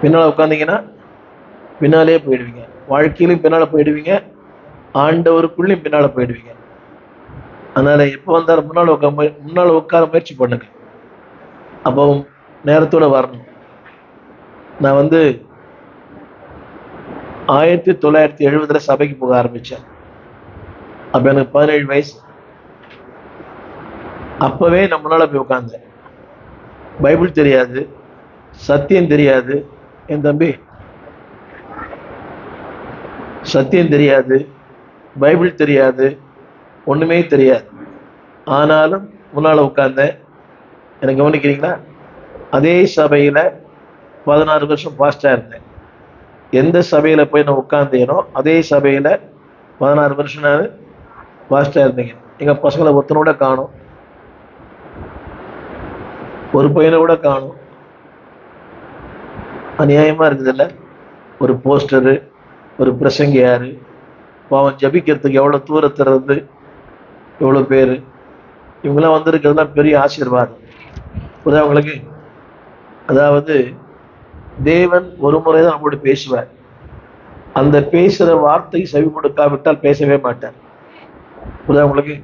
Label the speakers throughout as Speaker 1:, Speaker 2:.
Speaker 1: பின்னால் உட்காந்தீங்கன்னா பின்னாலே போயிடுவீங்க. வாழ்க்கையிலும் பின்னால் போயிடுவீங்க, ஆண்டவருக்குள்ளேயும் பின்னால் போயிடுவீங்க. அதனால எப்போ வந்தாலும் முன்னால் உட்கார முயற்சி பண்ணுங்க. அப்போ நேரத்தோட வரணும். நான் 1970 சபைக்கு போக ஆரம்பிச்சேன். அப்ப எனக்கு 17 வயசு. அப்பவே நம்மளால போய் உட்கார்ந்தேன். பைபிள் தெரியாது, சத்தியம் தெரியாது. என் தம்பி, சத்தியம் தெரியாது, பைபிள் தெரியாது, ஒண்ணுமே தெரியாது. ஆனாலும் முன்னால உட்கார்ந்தேன். எனக்கு கவனிக்கிறீங்களா? அதே சபையில 16 வருஷம் பாஸ்டா இருந்தேன். எந்த சபையில போய் நான் உட்கார்ந்தேனோ அதே சபையில 16 வருஷம் நான் பாஸ்டா இருந்தீங்க. எங்க பசங்களை ஒருத்தனோட காணும், ஒரு பையனை கூட காணும். அநியாயமா இருக்குதுல்ல? ஒரு போஸ்டரு, ஒரு பிரசங்கியாரு, பாவம் ஜபிக்கிறதுக்கு எவ்வளவு தூரத்துல இருந்து எவ்வளவு பேரு இவங்கெல்லாம் வந்திருக்கிறதுலாம் பெரிய ஆசீர்வாதம். புரியுதா உங்களுக்கு? அதாவது தேவன் ஒரு முறைதான் நம்மளோட பேசுவார். அந்த பேசுற வார்த்தை செவி கொடுக்காவிட்டால் பேசவே மாட்டார். புரியுதா உங்களுக்கு?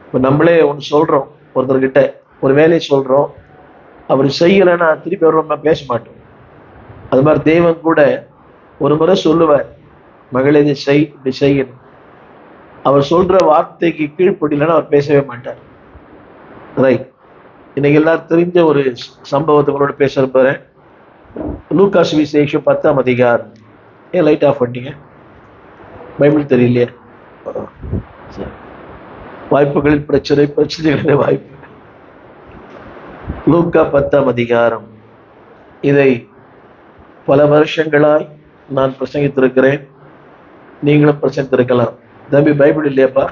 Speaker 1: இப்போ நம்மளே ஒன்று சொல்றோம், ஒருத்தர்கிட்ட ஒரு வேலையை சொல்றோம், அவர் செய்யலைன்னா திருப்பி நம்ம பேச மாட்டோம். அது மாதிரி தேவன் கூட ஒரு முறை சொல்லுவார், மகளே இதை செய், இப்படி செய்யணும். அவர் சொல்ற வார்த்தைக்கு கீழ்ப்படியலன்னா அவர் பேசவே மாட்டார். ரைட். இன்னைக்கு எல்லாரும் தெரிஞ்ச ஒரு சம்பவத்துகளோட பேச போறேன். லூக்கா சுவிசேஷம் 10ஆம் அதிகாரம். ஏன் லைட் ஆஃப் பண்ணிட்டீங்க? பைபிள் தெரியலையே? வாய்ப்புகளில் பிரச்சனை, பிரச்சனைகளில் வாய்ப்பு. லூக்கா 10ஆம் அதிகாரம். இதை பல வருஷங்களாய் நான் பிரசங்கித்திருக்கிறேன், நீங்களும் பிரசங்கித்திருக்கலாம். தம்பி, பைபிள் இல்லையாப்பா?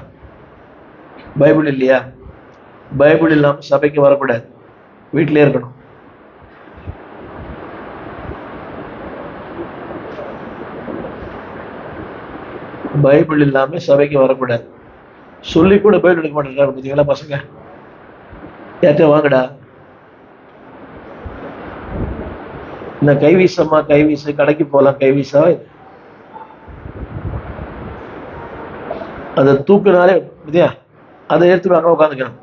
Speaker 1: பைபிள் இல்லையா? பைபிள் இல்லாம சபைக்கு வரக்கூடாது, வீட்டிலே இருக்கணும். பைபிள் இல்லாம சபைக்கு வரக்கூடாது. சொல்லி கூட பைபிள் எடுக்க மாட்டேங்கிறாங்க பார்த்தீங்களா பசங்க? ஏற்ற வாங்கடா, இந்த கைவீசம்மா, கைவீசு, கடைக்கு போகலாம், கைவீசா அதை தூக்குனாலே இல்லையா? அதை எடுத்துருவாங்க, உட்காந்துக்கணும்.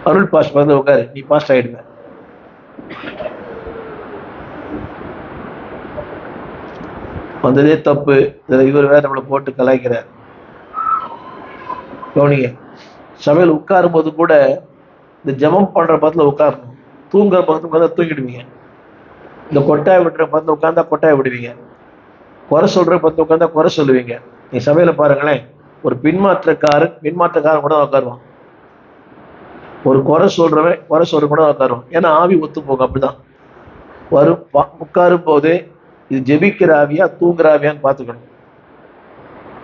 Speaker 1: அருள் பாஸ்ட் வந்து உட்காரு, நீ பாஸ்ட் ஆயிடுவேன். வந்ததே தப்பு. இவர் வேற நம்மளை போட்டு கலாய்க்கிறார். கவனிங்க, சபையில் உட்காரும் போது கூட இந்த ஜபம் பண்ற பக்கத்துல உட்காரணும். தூங்குற பக்கத்துல உட்காந்தா தூங்கிடுவீங்க. இந்த கொட்டாய் விட்டுற பக்கத்துல உட்காந்தா கொட்டாய் விடுவீங்க. குறை சொல்ற பக்கத்துல உட்காந்தா குறை சொல்லுவீங்க. நீ சபையில பாருங்களேன், ஒரு பின்மாற்றக்காரன் கூட உட்காருவான். ஒரு குறை சொல்ற கூட உட்காருவான். ஏன்னா ஆவி ஒத்து போகும். அப்படிதான் வரும். உட்காரும் போது இது ஜெபிக்கிற ஆவியா தூங்குற ஆவியான்னு பார்த்துக்கணும்.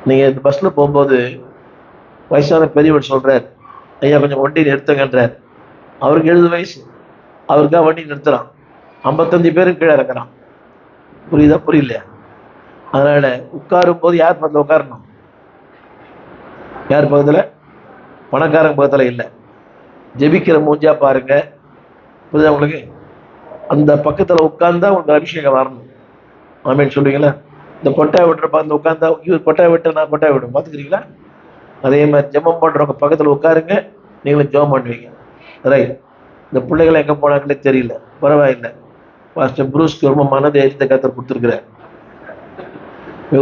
Speaker 1: நீங்க இந்த பஸ்ல போகும்போது வயசான பெரியவர் சொல்றார், ஐயா கொஞ்சம் வண்டி நிறுத்துங்கன்றார். அவருக்கு 70 வயசு, அவருக்காக வண்டி நிறுத்துறான். 55 பேரும் கீழே இறக்குறான். புரியுதா? புரியலையா? அதனால உட்காரும் போது யார் பக்கத்துல உட்காரணும்? யார் பக்கத்துல? பணக்காரங்க பக்கத்துல இல்லை. ஜெபிக்கிற மூஞ்சா பாருங்க. புரியுதா உங்களுக்கு? அந்த பக்கத்துல உட்கார்ந்தா உங்களுக்கு அபிஷேகம் வரணும். ஆமேன்னு சொல்றீங்களா? இந்த கொட்டாய் விட்டுற பக்கத்துல உட்கார்ந்தா இவர் கொட்டாய் விட்டு நான் கொட்டாய் விடும், பாத்துக்கிறீங்களா? அதே மாதிரி ஜெபம் பண்றவங்க பக்கத்துல உட்காருங்க, நீங்களும் ஜெபம் பண்ணுவீங்க. ரைட். இந்த பிள்ளைகளை எங்க போனாங்களே தெரியல, பரவாயில்லை. பாஸ்டர் ப்ரூஸ்க்கு ரொம்ப மனதை எரிந்த கருத்தை கொடுத்துருக்கிறார்.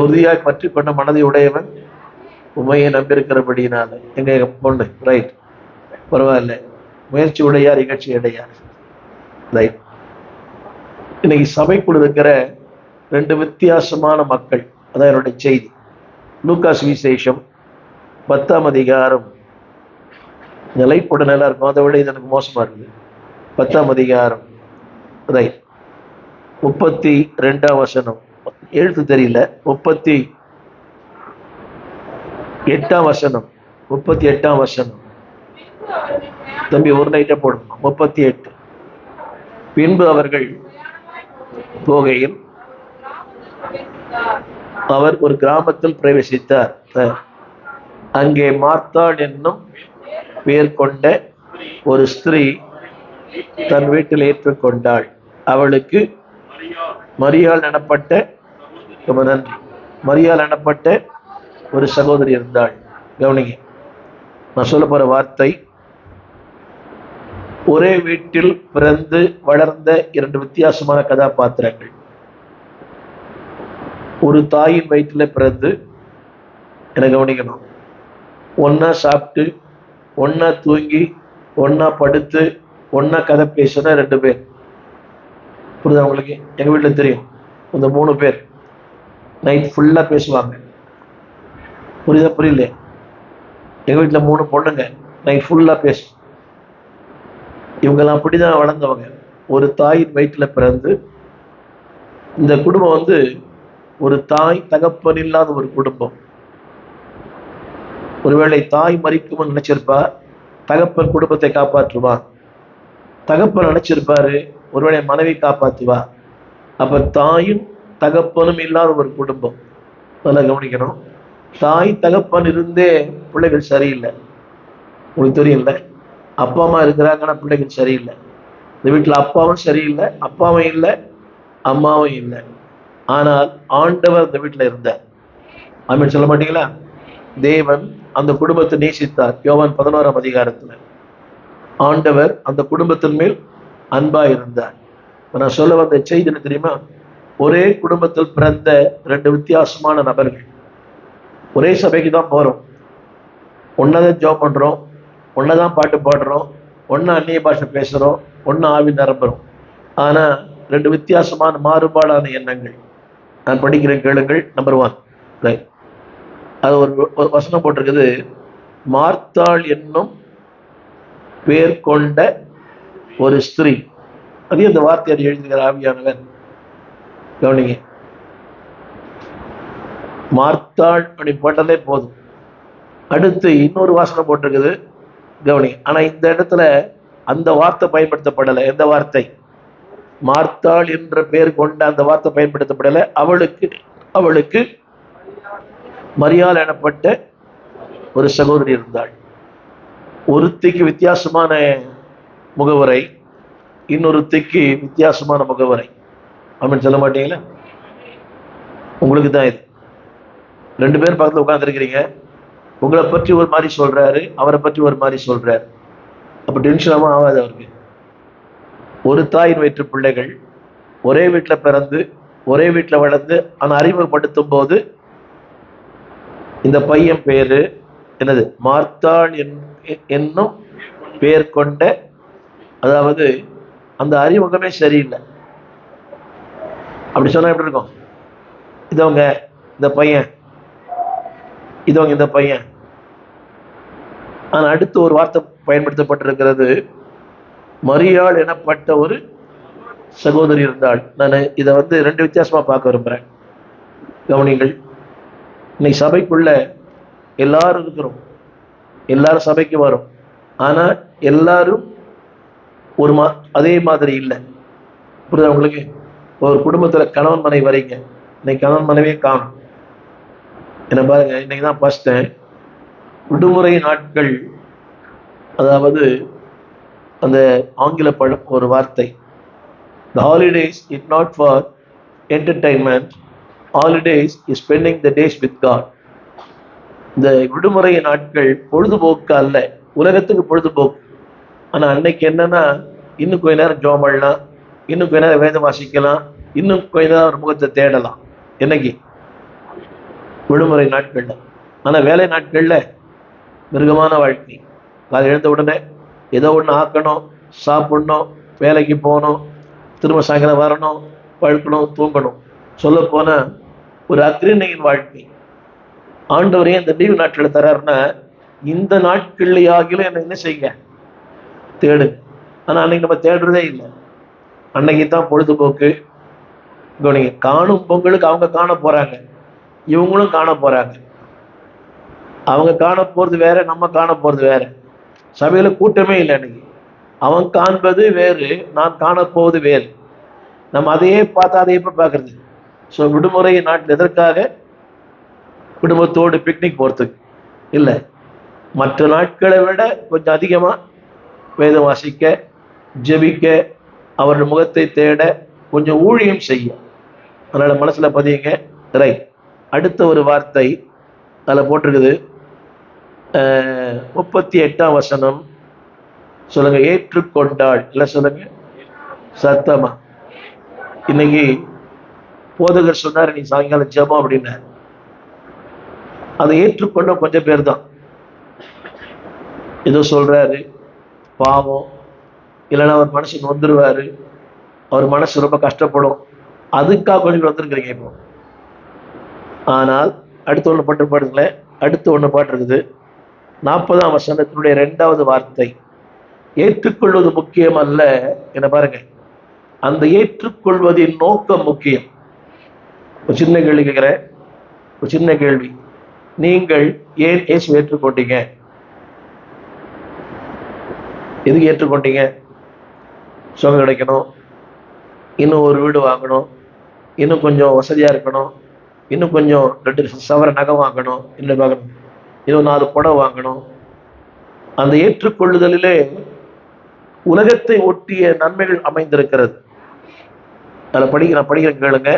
Speaker 1: உறுதியாக பற்றி கொண்ட மனதை உடையவன் உண்மையை நம்பியிருக்கிறபடினால எங்க பொண்ணு. ரைட், பரவாயில்ல. முயற்சி உடையார் இகழ்ச்சி அடையார். ரைட். இன்னைக்கு சபைக்குள் இருக்கிற 2 வித்தியாசமான மக்கள். அதான் என்னுடைய செய்தி. லூக்கா சுவிசேஷம் 10ஆம் அதிகாரம். இந்த லைட் போட நல்லா இருக்கும், அதை விட இது எனக்கு மோசமா இருக்குது. 10ஆம் அதிகாரம். ரைட். 32ஆம் வசனம். எழுத்து தெரியல. 38ஆம் வசனம். 38ஆம் வசனம். தம்பி ஒரு லைட்டை போடணும். 38. பின்பு அவர்கள் போகையில் அவர் ஒரு கிராமத்தில் பிரவேசித்தார். அங்கே மார்த்தாள் என்னும் பெயர் கொண்ட ஒரு ஸ்திரீ தன் வீட்டில் ஏற்றுக்கொண்டாள். அவளுக்கு மரியாள் எனப்பட்ட, ரொம்ப நன்றி, மரியாள் எனப்பட்ட ஒரு சகோதரி இருந்தாள். கவனிங்க, நான் சொல்ல போற வார்த்தை, ஒரே வீட்டில் பிறந்து வளர்ந்த இரண்டு வித்தியாசமான கதாபாத்திரங்கள். ஒரு தாயின் வயிற்றில் பிறந்து, என கவனிக்கணும், ஒன்னா சாப்பிட்டு, ஒன்னா தூங்கி, ஒன்னா படுத்து, ஒன்னா கதை பேசுன ரெண்டு பேர். புரியுதா உங்களுக்கு? எங்க வீட்டுல தெரியும், இந்த 3 பேர் நைட் ஃபுல்லா பேசுவாங்க. புரியுதா? புரியல? எங்க வீட்டுல 3 பொண்ணுங்க நைட் ஃபுல்லா பேசும். இவங்கெல்லாம் அப்படிதான் வளர்ந்தவங்க. ஒரு தாயின் வயிற்றுல பிறந்து, இந்த குடும்பம் ஒரு தாய் தகப்பன் இல்லாத ஒரு குடும்பம். ஒருவேளை தாய் மறிக்கும்னு நினைச்சிருப்பா, தகப்பன் குடும்பத்தை காப்பாற்றுவான். தகப்பன் நினைச்சிருப்பாரு, ஒருவேளை மனைவி காப்பாற்றுவா. அப்ப தாயும் தகப்பனும் இல்லாத ஒரு குடும்பம். அதெல்லாம் கவனிக்கணும். தாய் தகப்பன் இருந்தே பிள்ளைகள் சரியில்லை. உங்களுக்கு தெரியல, அப்பா அம்மா இருக்கிறாங்கன்னா பிள்ளைகள் சரியில்லை. இந்த வீட்டில் அப்பாவும் சரியில்லை, அப்பாவும் இல்லை, அம்மாவும் இல்லை. ஆனால் ஆண்டவர் இந்த வீட்டில் இருந்தார். ஆமென் சொல்ல மாட்டீங்களா? தேவன் அந்த குடும்பத்தை நேசித்தார். யோவான் 11ஆம் அதிகாரத்துல ஆண்டவர் அந்த குடும்பத்தின் மேல் அன்பா இருந்தார். நான் சொல்ல வந்த செய்தி என்ன தெரியுமா? ஒரே குடும்பத்தில் பிறந்த 2 வித்தியாசமான நபர்கள். ஒரே சபைக்கு தான் போறோம், ஒன்னதான் ஜெபம் பண்றோம், ஒன்னதான் பாட்டு பாடுறோம், ஒன்னா அந்நிய பாஷை பேசுறோம், ஒன்னா ஆவி நிரம்புறோம். ஆனா 2 வித்தியாசமான மாறுபாடான எண்ணங்கள். நான் படிக்கிறேன், கேளுங்கள். நம்பர் 1, அது ஒரு வசனம் போட்டிருக்குது, மார்த்தாள் என்னும் பேர் கொண்ட ஒரு ஸ்திரீ. அதே அந்த வார்த்தையை எழுதுகிற ஆவியானவர். கவனிங்க, மார்த்தாள் அப்படி போட்டதே போதும். அடுத்து இன்னொரு வாசனம் போட்டிருக்குது, கவனிங்க. ஆனா இந்த இடத்துல அந்த வார்த்தை பயன்படுத்தப்படலை. எந்த வார்த்தை? மார்த்தாள் என்ற பெயர் கொண்ட அந்த வார்த்தை பயன்படுத்தப்படலை. அவளுக்கு மரியாள் எனப்பட்ட ஒரு சகோதரி இருந்தாள். ஒருத்திக்கு வித்தியாசமான முகவரை, இன்னொருத்திக்கு வித்தியாசமான முகவரை. அப்படின்னு சொல்ல மாட்டீங்களா? உங்களுக்கு தான் இது. 2 பேர் பக்கத்துல உட்கார்ந்துருக்கிறீங்க. உங்களை பற்றி ஒரு மாதிரி சொல்றாரு, அவரை பற்றி ஒரு மாதிரி சொல்றாரு. அப்ப டென்ஷனாகவும் ஆகாது அவருக்கு. ஒரு தாயின் வயிற்று பிள்ளைகள், ஒரே வீட்டில் பிறந்து, ஒரே வீட்டில் வளர்ந்து, ஆனால் அறிமுகப்படுத்தும் போது இந்த பையன் பேரு என்னது? மார்த்தாள் என்னும் பேர் கொண்ட, அதாவது அந்த அறிமுகமே சரியில்லை. அப்படி சொன்னா எப்படி இருக்கும்? இதவங்க இந்த பையன், இதவங்க இந்த பையன். ஆனா அடுத்து ஒரு வார்த்தை பயன்படுத்தப்பட்டிருக்கிறது, மரியாள் எனப்பட்ட ஒரு சகோதரி இருந்தாள். நான் இதை 2 வித்தியாசமா பார்க்க விரும்புறேன். கவனிங்கள். இன்னைக்கு சபைக்குள்ள எல்லாரும் இருக்கிறோம், எல்லாரும் சபைக்கு வரும். ஆனா எல்லாரும் அதே மாதிரி இல்லை. புரியுதா உங்களுக்கு? ஒரு குடும்பத்துல கணவன் மனைவி வரீங்க, இன்னைக்கு கணவன் மனைவியே காணும். என்ன பாருங்க, இன்னைக்கு தான் பார்த்தேன், விடுமுறை நாட்கள், அதாவது அந்த ஆங்கில பழம் ஒரு வார்த்தை, the holidays is not for entertainment, holidays is spending the days with God. இந்த விடுமுறை நாட்கள் பொழுதுபோக்கு அல்ல, உலகத்துக்கு பொழுதுபோக்கு. ஆனா அன்னைக்கு என்னன்னா, இன்னும் கொஞ்ச நேரம் ஜெபம் பண்ணலாம், இன்னும் கொஞ்ச நேரம் வேதம் வாசிக்கலாம், இன்னும் கொஞ்ச நேரம் ஒரு முகத்தை தேடலாம். என்னைக்கு? விடுமுறை நாட்கள்ல. ஆனா வேலை நாட்கள்ல மிருகமான வாழ்க்கை. அது எழுந்த உடனே ஏதோ ஒன்று ஆக்கணும், சாப்பிடணும், வேலைக்கு போகணும், திரும்ப சாயங்காலம் வரணும், பழுக்கணும், தூங்கணும். சொல்ல போன ஒரு அக்ரிணையின் வாழ்க்கை. ஆண்டவரையும் இந்த லீவு நாட்கள் தராருன்னா, இந்த நாட்கள்லையாகிலும் என்ன செய்யுங்க? தேடு. ஆனா அன்னைக்கு நம்ம தேடுறதே இல்லை. அன்னைக்கு தான் பொழுதுபோக்கு. நீங்க காணும் பொங்கலுக்கு அவங்க காண போறாங்க, இவங்களும் காண போறாங்க. அவங்க காண போறது வேற, நம்ம காண போறது வேற. சபையில கூட்டமே இல்லை அன்னைக்கு. அவன் காண்பது வேறு, நான் காண போவது வேறு. நம்ம அதையே பார்த்தா அதையே பார்க்கறது. ஸோ விடுமுறை நாட்டில் எதற்காக? குடும்பத்தோடு பிக்னிக் போறதுக்கு இல்லை, மற்ற நாட்களை விட கொஞ்சம் அதிகமா வேதம் வாசிக்க, ஜெபிக்க, அவருடைய முகத்தை தேட கொஞ்சம் ஊழியம் செய்யும். அதனால மனசுல பதியுங்க. ரைட். அடுத்த ஒரு வார்த்தை அதில் போட்டிருக்குது. 38ஆம் வசனம் சொல்லுங்க. ஏற்றுக்கொண்டாள். இல்லை சொல்லுங்க சத்தமா. இன்னைக்கு போதகர் சொன்னார் நீ சாயங்காலம் ஜெபம் அப்படின்னாரு. அதை ஏற்றுக்கொண்ட கொஞ்சம் பேர் தான். ஏதோ சொல்றாரு, பாவம், இல்லைன்னா அவர் மனுஷன் வந்துருவாரு, அவர் மனசு ரொம்ப கஷ்டப்படும், அதுக்காக கொஞ்சம் வந்திருக்கிறீங்க இப்போ. ஆனால் அடுத்த ஒன்று பாட்டு பாடுங்களேன். அடுத்த ஒன்று பாட்டு இருக்குது. 40ஆம் வசனத்தினுடைய 2வது வார்த்தை. ஏற்றுக்கொள்வது முக்கியம் அல்ல. என்ன பாருங்க, அந்த ஏற்றுக்கொள்வதின் நோக்கம் முக்கியம். ஒரு சின்ன கேள்வி கேட்கிறேன். ஒரு சின்ன கேள்வி. நீங்கள் ஏன் இயேசு ஏற்றுக்கொண்டீங்க? எதுக்கு ஏற்றுக்கொண்டீங்க? சுகம் கிடைக்கணும், இன்னும் ஒரு வீடு வாங்கணும், இன்னும் கொஞ்சம் வசதியா இருக்கணும், இன்னும் கொஞ்சம் 2 சவர நகை வாங்கணும், இல்லை வாங்கணும், இன்னும் 4 புடவை வாங்கணும். அந்த ஏற்றுக்கொள்ளுதலிலே உலகத்தை ஒட்டிய நன்மைகள் அமைந்திருக்கிறது. அதில் நான் படிக்கிறேன் கேளுங்க.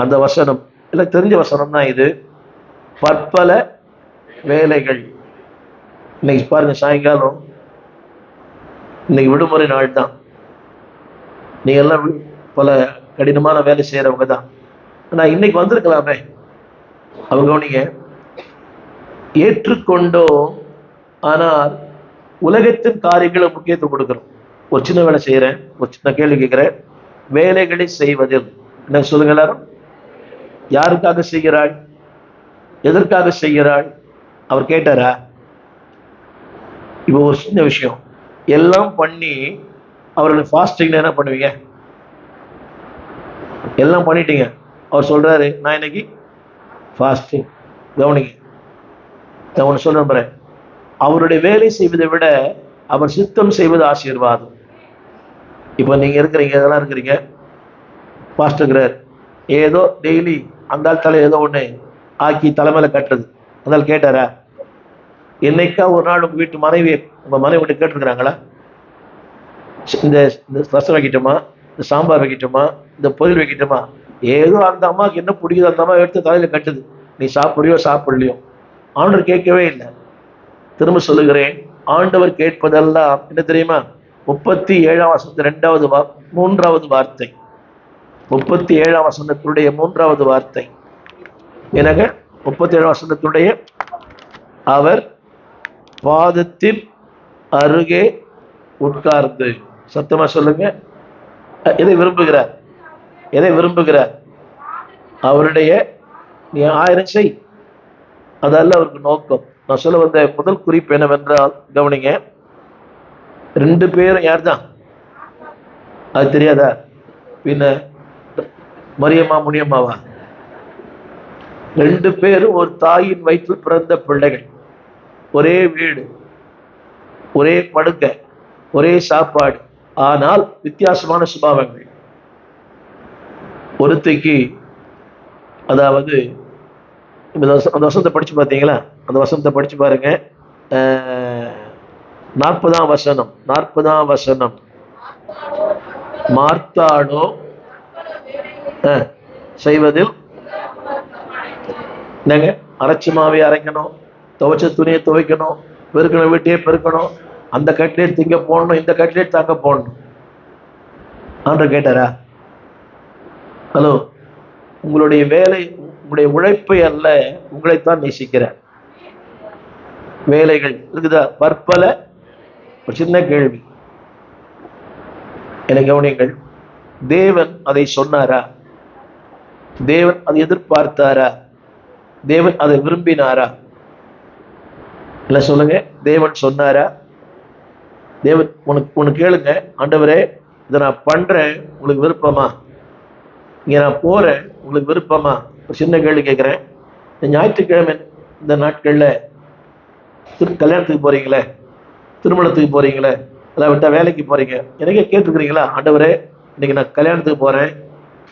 Speaker 1: அந்த வசனம் இல்லை, தெரிஞ்ச வசனம் தான் இது. பற்பல வேலைகள். இன்னைக்கு பாருங்க, சாயங்காலம் இன்னைக்கு விடுமுறை நாள் தான். நீங்க எல்லாம் பல கடினமான வேலை செய்யறவங்க தான். ஆனா இன்னைக்கு வந்திருக்கலாமே. அவங்க நீங்க ஏற்றுக்கொண்டோம், ஆனால் உலகத்தின் காரியங்களை முக்கியத்துவம் கொடுக்கிறோம். ஒரு சின்ன வேலை செய்யறேன், ஒரு சின்ன கேள்வி கேட்கிறேன். வேலைகளை செய்வதில் என்ன சொல்லுங்க எல்லாரும்? யாருக்காக செய்கிறாள்? எதற்காக செய்கிறாள்? அவர் கேட்டாரா? இப்போ ஒரு சின்ன விஷயம், எல்லாம் பண்ணி அவர்கள் ஃபாஸ்டிங்ல என்ன பண்ணுவீங்க? எல்லாம் பண்ணிட்டீங்க, அவர் சொல்றாரு நான் இன்னைக்கு ஃபாஸ்டிங். கவனிங்க, நான் ஒன்று சொல்ல நம்புறேன். அவருடைய வேலை செய்வதை விட அவர் சித்தம் செய்வது ஆசீர்வாதம். இப்போ நீங்க இருக்கிறீங்க, இதெல்லாம் இருக்கிறீங்க, பாஸ்டர்கிறார், ஏதோ டெய்லி அந்த தலை ஏதோ ஒன்று ஆக்கி தலைமையில கட்டுறது. அதனால கேட்டாரா? என்னைக்கா ஒரு நாள் உங்க வீட்டு மனைவி, உங்க மனைவி விட்டு கேட்டுருக்குறாங்களா? இந்த ரசம் வைக்கட்டுமா, இந்த சாம்பார் வைக்கட்டுமா, இந்த பொரியல் வைக்கட்டுமா? ஏதோ அந்த அம்மாவுக்கு என்ன பிடிக்குதோ அந்த அம்மா எடுத்து தலையில கட்டுது. நீ சாப்பிடுறியோ சாப்பிடலையோ? ஆண்டவர் கேட்கவே இல்லை. திரும்ப சொல்லுகிறேன், ஆண்டவர் கேட்பதெல்லாம் என்ன தெரியுமா? 37ஆம் வசனத்து 3வது வார்த்தை. 37ஆம் வசனத்துடைய 3வது வார்த்தை என்னங்க? 37ஆம் வசனத்துடைய அவர் பாதத்தின் அருகே உட்கார்ந்து. சத்தமா சொல்லுங்க. எதை விரும்புகிறார்? எதை விரும்புகிறார்? அவருடைய நீ 1000 செய், அதல்ல அவருக்கு நோக்கம். நான் சொல்ல வந்த முதல் குறிப்பு என்னவென்றால், கவனிங்க, 2 பேரும் யார் தான்? அது தெரியாதா? பின்ன மரியம்மா முனியம்மாவா? 2 பேரும் ஒரு தாயின் வயிற்றில் பிறந்த பிள்ளைகள். ஒரே வீடு, ஒரே படுக்கை, ஒரே சாப்பாடு, ஆனால் வித்தியாசமான சுபாவங்கள். ஒருத்தைக்கு, அதாவது அந்த வசனத்தை படிச்சு பார்த்தீங்களா? அந்த வசனத்தை படிச்சு பாருங்க. 40ஆம் வசனம். 40ஆம் வசனம். மார்த்தாளோ செய்வதில் என்னங்க? அரைச்சி மாவை அரைக்கணும், துவைச்ச துணியை துவைக்கணும், பெருக்கணும் வீட்டையே பெருக்கணும், அந்த கட்லேட் திங்க போடணும், இந்த கட்லேட் தாங்க போடணும். ஆண்டவர் கேட்டாரா? ஹலோ, உங்களுடைய வேலை, உங்களுடைய உழைப்பை அல்ல, உங்களைத்தான் நேசிக்கிறார். வேலைகள் இருக்குதா? பற்பல. ஒரு சின்ன கேள்வி, எனக்கு கவனிங்கள். தேவன் அதை சொன்னாரா? தேவன் அதை எதிர்பார்த்தாரா? தேவன் அதை விரும்பினாரா? இல்ல சொல்லுங்க. தேவன் சொன்னாரா? தேவன் உனக்கு கேளுங்க, ஆண்டவரே இதை நான் பண்றேன், உங்களுக்கு விருப்பமா? இங்க நான் போறேன், உங்களுக்கு விருப்பமா? ஒரு சின்ன கேள்வி கேட்கிறேன். இந்த ஞாயிற்றுக்கிழமை இந்த நாட்கள்ல கல்யாணத்துக்கு போறீங்களே, திருமணத்துக்கு போறீங்களே, அதை விட்டா வேலைக்கு போறீங்க, எனக்கே கேட்டுருக்கிறீங்களா? ஆண்டவரே இன்னைக்கு நான் கல்யாணத்துக்கு போறேன்,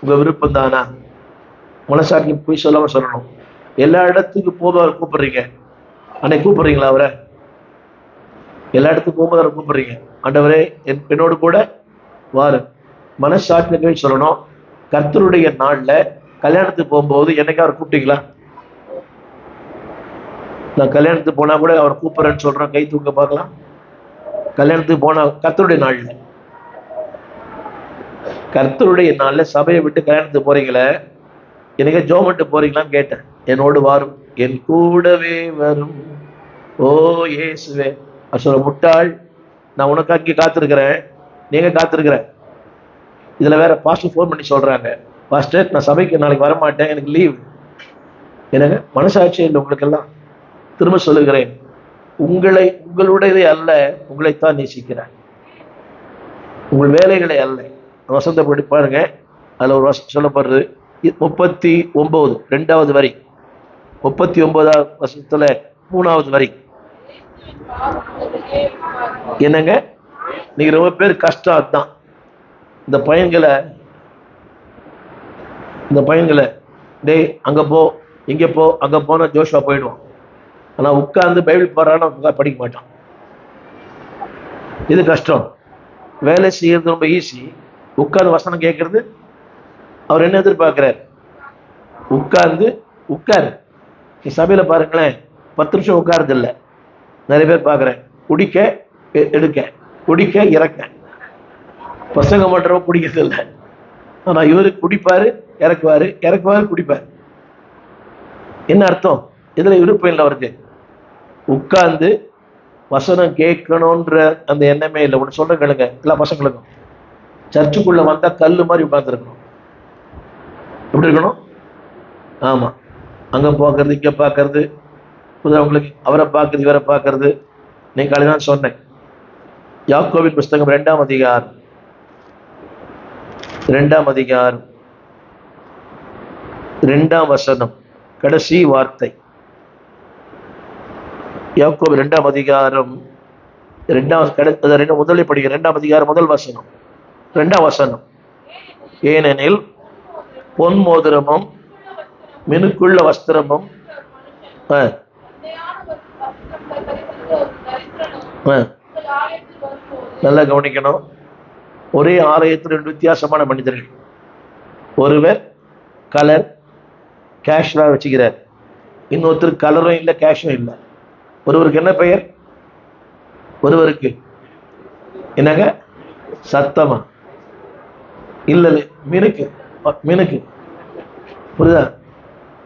Speaker 1: உங்க விருப்பம் தானா? மனசாட்சி போய் சொல்லாம சொல்லணும். எல்லா இடத்துக்கு போக கூப்பிடுறீங்க, அன்னைக்கு கூப்பிடுறீங்களா அவரை? எல்லா இடத்துக்கும் போகும்போது அவரை கூப்பிடுறீங்க, ஆண்டவரே என்னோடு கூட வாரு, மனசாட்சியை சொல்லணும். கர்த்தருடைய நாள்ல கல்யாணத்துக்கு போகும்போது என்னைக்கு அவர் கூப்பிட்டீங்களா? நான் கல்யாணத்துக்கு போனா கூட அவர் கூப்பிடுறேன்னு சொல்றேன், கை தூக்க பார்க்கலாம். கல்யாணத்துக்கு போனா கர்த்தருடைய நாள்ல, கர்த்தருடைய நாள்ல சபையை விட்டு கல்யாணத்துக்கு போறீங்களே, எனக்கு ஜோமன்ட்டு போறீங்களான்னு கேட்டேன். என்னோடு வரும், என் கூடவே வரும் ஓ இயேசுவே. சொல்ல, முட்டாள், நான் உனக்கு அங்கே காத்திருக்கிறேன், நீங்க காத்திருக்கிறேன். இதுல வேற பாஸ்டர் ஃபோன் பண்ணி சொல்றாங்க, பாஸ்டர் நான் சபைக்கு நாளைக்கு வரமாட்டேன், எனக்கு லீவ். எனக்கு மனசாட்சி இல்லை உங்களுக்கெல்லாம். திரும்ப சொல்லுகிறேன், உங்களுடையதை அல்ல, உங்களைத்தான் நேசிக்கிறேன், உங்கள் வேலைகளை அல்ல. வசந்த படி பாருங்க, அதுல ஒரு வசனம் சொல்லப்படுறது, 39 2வது வரி, 39வது வசனத்துல 3வது வரி. என்னங்க, நீங்க ரொம்ப பேர் கஷ்டம். அதுதான் இந்த பையன்களை டேய் அங்க போ இங்க போ அங்க போனா ஜோஷுவா போயிடுவான். ஆனா உட்கார்ந்து பைபிள் பாடுறான்னா படிக்க மாட்டான். இது கஷ்டம். வேலை செய்யறது ரொம்ப ஈஸி, உட்கார்ந்து வசனம் கேட்கறது அவர் என்ன எதிர்பார்க்கிறார்? உட்காரு. நீ சபையில பாருங்களேன், 10 நிமிஷம் உட்காருது இல்லை. நிறைய பேர் பார்க்குறேன், குடிக்க எடுக்க, குடிக்க இறக்க. பசங்க மட்டும் குடிக்கிறது இல்லை. ஆனா இவரு குடிப்பாரு, இறக்குவாரு, குடிப்பாரு. என்ன அர்த்தம்? இதுல விருப்பம் இல்லை அவருக்கு. உட்கார்ந்து வசனம் கேட்கணும்ன்ற அந்த எண்ணமே இல்லை. ஒன்று சொல்ற கேளுங்க, எல்லா பசங்களுக்கும் சர்ச்சுக்குள்ள வந்தா கல்லு மாதிரி உட்கார்ந்து இருக்கணும். எப்படி இருக்கணும்? ஆமா, அங்க பார்க்கறது இங்க பார்க்கறது, உங்களுக்கு அவரை பார்க்கறது இவரை பார்க்கறது. நீ காலைதான் சொன்னேன், யாக்கோபின் புஸ்தகம் 2ஆம் அதிகாரம் 2ஆம் வசனம் கடைசி வார்த்தை. யாக்கோபு 2ஆம் அதிகாரம் முதலில் படிக்கிற 2ஆம் அதிகாரம் முதல் வசனம் 2ஆம் வசனம். ஏனெனில் பொன் மோதிரமும் மினுக்குள்ள வஸ்திரமும் நல்லா கவனிக்கணும். ஒரே ஆலயத்தில் 2 வித்தியாசமான மனிதர்கள். ஒருவர் கலர் கேஷ்லாம் வச்சுக்கிறார், இன்னொருத்தர் கலரும் இல்லை கேஷும் இல்லை. ஒருவருக்கு என்ன பெயர்? ஒருவருக்கு என்னங்க? சத்தமா இல்ல, மினுக்கு. புரியுதா?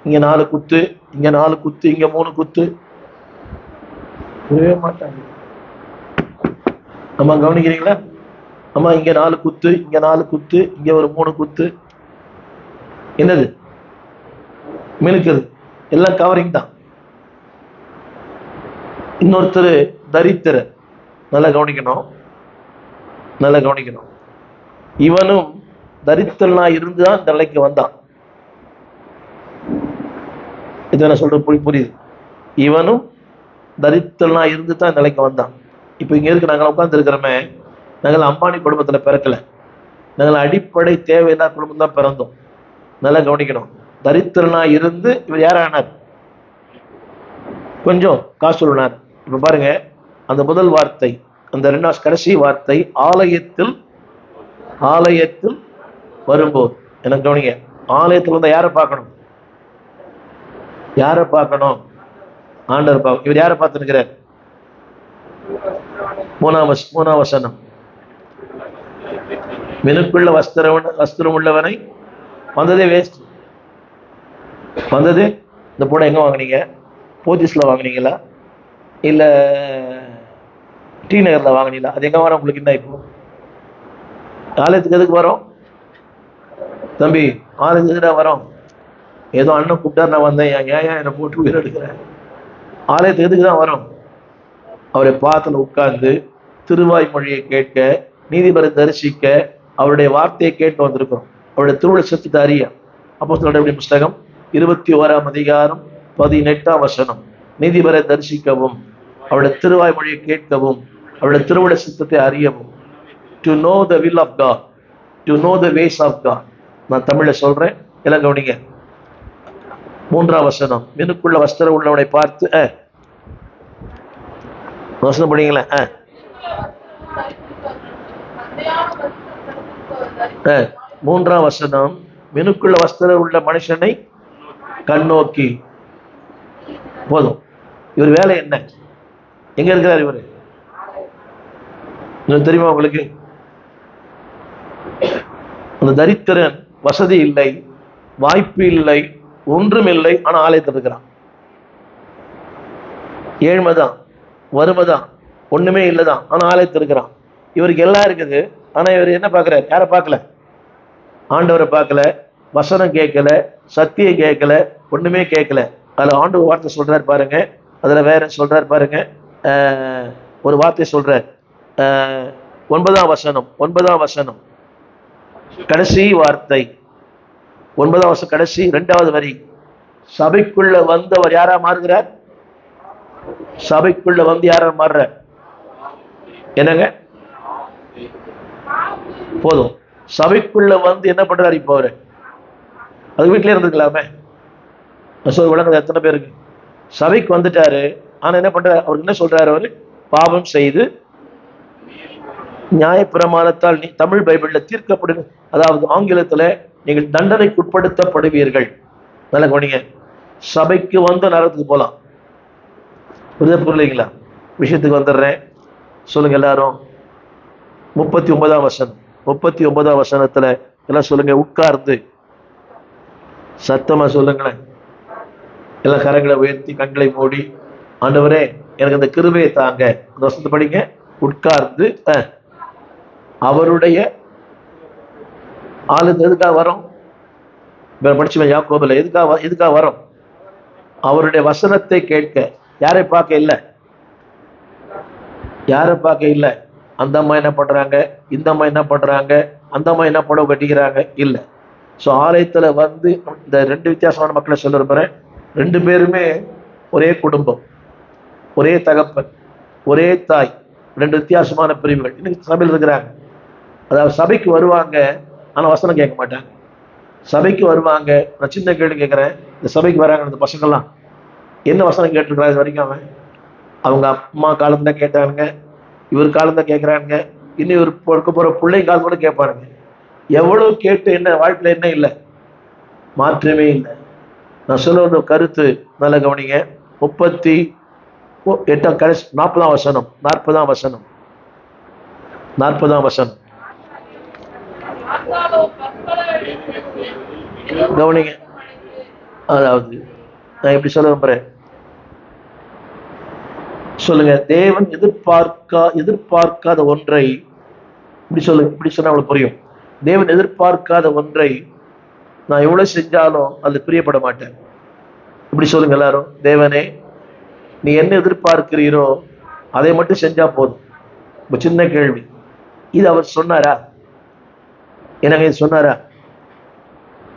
Speaker 1: இங்க 4 குத்து, இங்க 4 குத்து, இங்க 3 குத்து. புரியவே மாட்டாங்க. அம்மா கவனிக்கிறீங்களா? அம்மா இங்க 4 குத்து, இங்க 4 குத்து, இங்க ஒரு 3 குத்து. என்னது? மினுக்குது. எல்லாம் கவரிங் தான். இன்னொருத்தர் தரித்திரர். நல்லா கவனிக்கணும். இவனும் தரித்திரனா இருந்துதான் இந்த நிலைக்கு வந்தான். இது நான் சொல்றது புரியுது? இவனும் தரித்திரனா இருந்து தான் இந்த நிலைக்கு வந்தான். இப்ப இங்க இருக்கு, நாங்கள் உட்கார்ந்து இருக்கிறோமே, நாங்கள் அம்பானி குடும்பத்துல பிறக்கல, நாங்கள் அடிப்படை தேவையில்லாத குடும்பம் தான் பிறந்தோம். நல்லா கவனிக்கணும். தரித்திரனா இருந்து இவர் யாரானார்? கொஞ்சம் காசு சொல்லினார். இப்ப பாருங்க, அந்த முதல் வார்த்தை, அந்த 2ஆம் கடைசி வார்த்தை, ஆலயத்தில் வரும்போது. எனக்கு கவனிங்க, ஆலயத்தில் வந்து யாரை பார்க்கணும்? ஆண்டவர் பார்க்கணும். இவர் யாரை பார்த்துருக்கிறார்? 3ஆம் வசனம். மினுக்குள்ள வஸ்திரம் உள்ளவனை வந்ததே வேஸ்ட். வந்தது இந்த பூனை எங்க வாங்கினீங்க? போத்தீஸ்ல வாங்கினீங்களா இல்ல டி நகர்ல வாங்கினீங்களா? அது எங்க வரோம் உங்களுக்கு? என்ன இப்போ ஆலயத்துக்கு எதுக்கு வரோம் தம்பி? ஆலயத்துக்கு எதுக்கு வரோம்? ஏதோ அண்ணன் கூப்பிட்டார், நான் வந்தேன். ஏன் என்னை போட்டு உயிர் எடுக்கிறேன்? ஆலயத்துக்கு எதுக்கு தான் வரோம்? அவரை பாத்துல உட்கார்ந்து திருவாய் மொழியை கேட்க, நீதிபதி தரிசிக்க, அவருடைய வார்த்தையை கேட்டு வந்திருக்கிறோம். அவருடைய திருவிழா சத்தத்தை அறிய. அப்போஸ்தலர்களுடைய புஸ்தகம் 21ஆம் அதிகாரம் 18ஆம் வசனம். நீதிபதி தரிசிக்கவும், அவருடைய திருவாய் மொழியை கேட்கவும், அவருடைய திருவிழா சித்தத்தை அறியவும். To know the will of God, to know the ways of God. நான் தமிழ்ல சொல்றேன், எல்லாம் கவனிங்க. 3ஆம் வசனம். மினுக்குள்ள வஸ்திரம் உள்ளவனை பார்த்து வசனம் படிங்களேன். மூன்றாம் வசனம், மினுக்குள்ள வஸ்திரம் உள்ள மனுஷனை கண்ணோக்கி. போதும். இவர் வேலை என்ன? எங்க இருக்கிறார் இவரு? தெரியுமா உங்களுக்கு? அந்த தரித்திரன் வசதி இல்லை, வாய்ப்பு இல்லை, ஒன்றும் இல்லை, ஆனா ஆலயத்தில் இருக்கிறான். ஏழ்மைதான், வறுமைதான், ஒண்ணுமே இல்லைதான், ஆனா ஆலயத்தில் இருக்கிறான். இவருக்கு எல்லாம் இருக்குது, ஆனா இவர் என்ன பார்க்கிறார்? யாரை பார்க்கல? ஆண்டவரை பார்க்கல, வசனம் கேட்கல, சத்தியம் கேட்கல, ஒண்ணுமே கேட்கல. அதுல ஆண்டவர் வார்த்தை சொல்றாரு பாருங்க. அதுல வேற சொல்றாரு பாருங்க. ஒரு வார்த்தை சொல்றார். 9ஆம் வசனம் கடைசி வார்த்தை. 9ஆம் வசனம் கடைசி 2வது வரி. சபைக்குள்ள வந்தவர் யாரா மாறுகிறார்? சபைக்குள்ள வந்து யாரா மாறுற? என்னங்க? போதும். சபைக்குள்ள வந்து என்ன பண்றாரு இப்போ அவரு? அது வீட்டிலே இருந்துக்கலாமே. விளங்குது எத்தனை பேருக்கு? சபைக்கு வந்துட்டாரு, ஆனா என்ன பண்றாரு? அவருக்கு என்ன சொல்றாரு? அவரு பாவம் செய்து நியாயப்பிரமாணத்தால் தமிழ் பைபிள்ல தீர்க்கப்படும், அதாவது ஆங்கிலத்துல நீங்கள் தண்டனைக்கு உட்படுத்தப்படுவீர்கள். நல்ல கவனிங்க. சபைக்கு வந்து நரகத்துக்கு போலாம். புரியலைங்களா? விஷயத்துக்கு வந்துடுறேன், சொல்லுங்க எல்லாரும். 39ஆம் வசனத்துல எல்லாம் சொல்லுங்க. உட்கார்ந்து சத்தமா சொல்லுங்களேன். எல்லாம் கரங்களை உயர்த்தி கண்களை மூடி, ஆண்டவரே எனக்கு அந்த கிருபையை தாங்க. அந்த வசனத்தை படிங்க. உட்கார்ந்து அவருடைய ஆளுங்க எதுக்காக வரும்? படிச்சுவேன் யாக்கோபுல. எதுக்காக வரும்? அவருடைய வசனத்தை கேட்க. யாரை பார்க்க இல்லை, யாரை பார்க்க இல்லை. அந்த அம்மா என்ன பண்றாங்க, இந்த அம்மா என்ன பண்றாங்க, அந்த அம்மா என்ன புடவை கட்டிக்கிறாங்க, இல்லை. ஸோ ஆலயத்துல வந்து இந்த 2 வித்தியாசமான மக்களை சொல்ல விரும்புறேன். 2 பேருமே ஒரே குடும்பம், ஒரே தகப்பன், ஒரே தாய். 2 வித்தியாசமான பிரிவுகள் இன்னைக்கு சபையில் இருக்கிறாங்க. அதாவது சபைக்கு வருவாங்க, ஆனா வசனம் கேட்க மாட்டாங்க. சபைக்கு வருவாங்க. நான் சின்ன கேள்வி கேட்கிறேன். இந்த சபைக்கு வராங்க அந்த பசங்கள்லாம் என்ன வசனம் கேட்டிருக்கிறாங்க இது வரைக்கும்? அவங்க அம்மா காலத்துல கேட்டானுங்க, இவர் காலத்துல கேட்கிறானுங்க, இன்னும் இவர் பொறுக்க போற பிள்ளை காலத்தோட கேட்பாருங்க. எவ்வளவு கேட்டு என்ன வாழ்க்கையில என்ன இல்லை, மாற்றமே இல்லை. நான் சொல்ல ஒரு கருத்து நல்ல கவனிங்க. 38 கடைசி 40ஆம் வசனம் கவனிங்க. அதாவது நான் எப்படி சொல்ல விரும்புறேன் சொல்லுங்க. தேவன் எதிர்பார்க்காத ஒன்றை, இப்படி சொல்லுங்க, இப்படி சொன்னா அவங்களுக்கு புரியும். தேவன் எதிர்பார்க்காத ஒன்றை நான் எவ்வளவு செஞ்சாலும் அது பிரியப்பட மாட்டேன். இப்படி சொல்லுங்க எல்லாரும். தேவனே, நீ என்ன எதிர்பார்க்கிறீரோ அதை மட்டும் செஞ்சா போதும். சின்ன கேள்வி. இது அவர் சொன்னாரா? என்னங்க இது சொன்னாரா?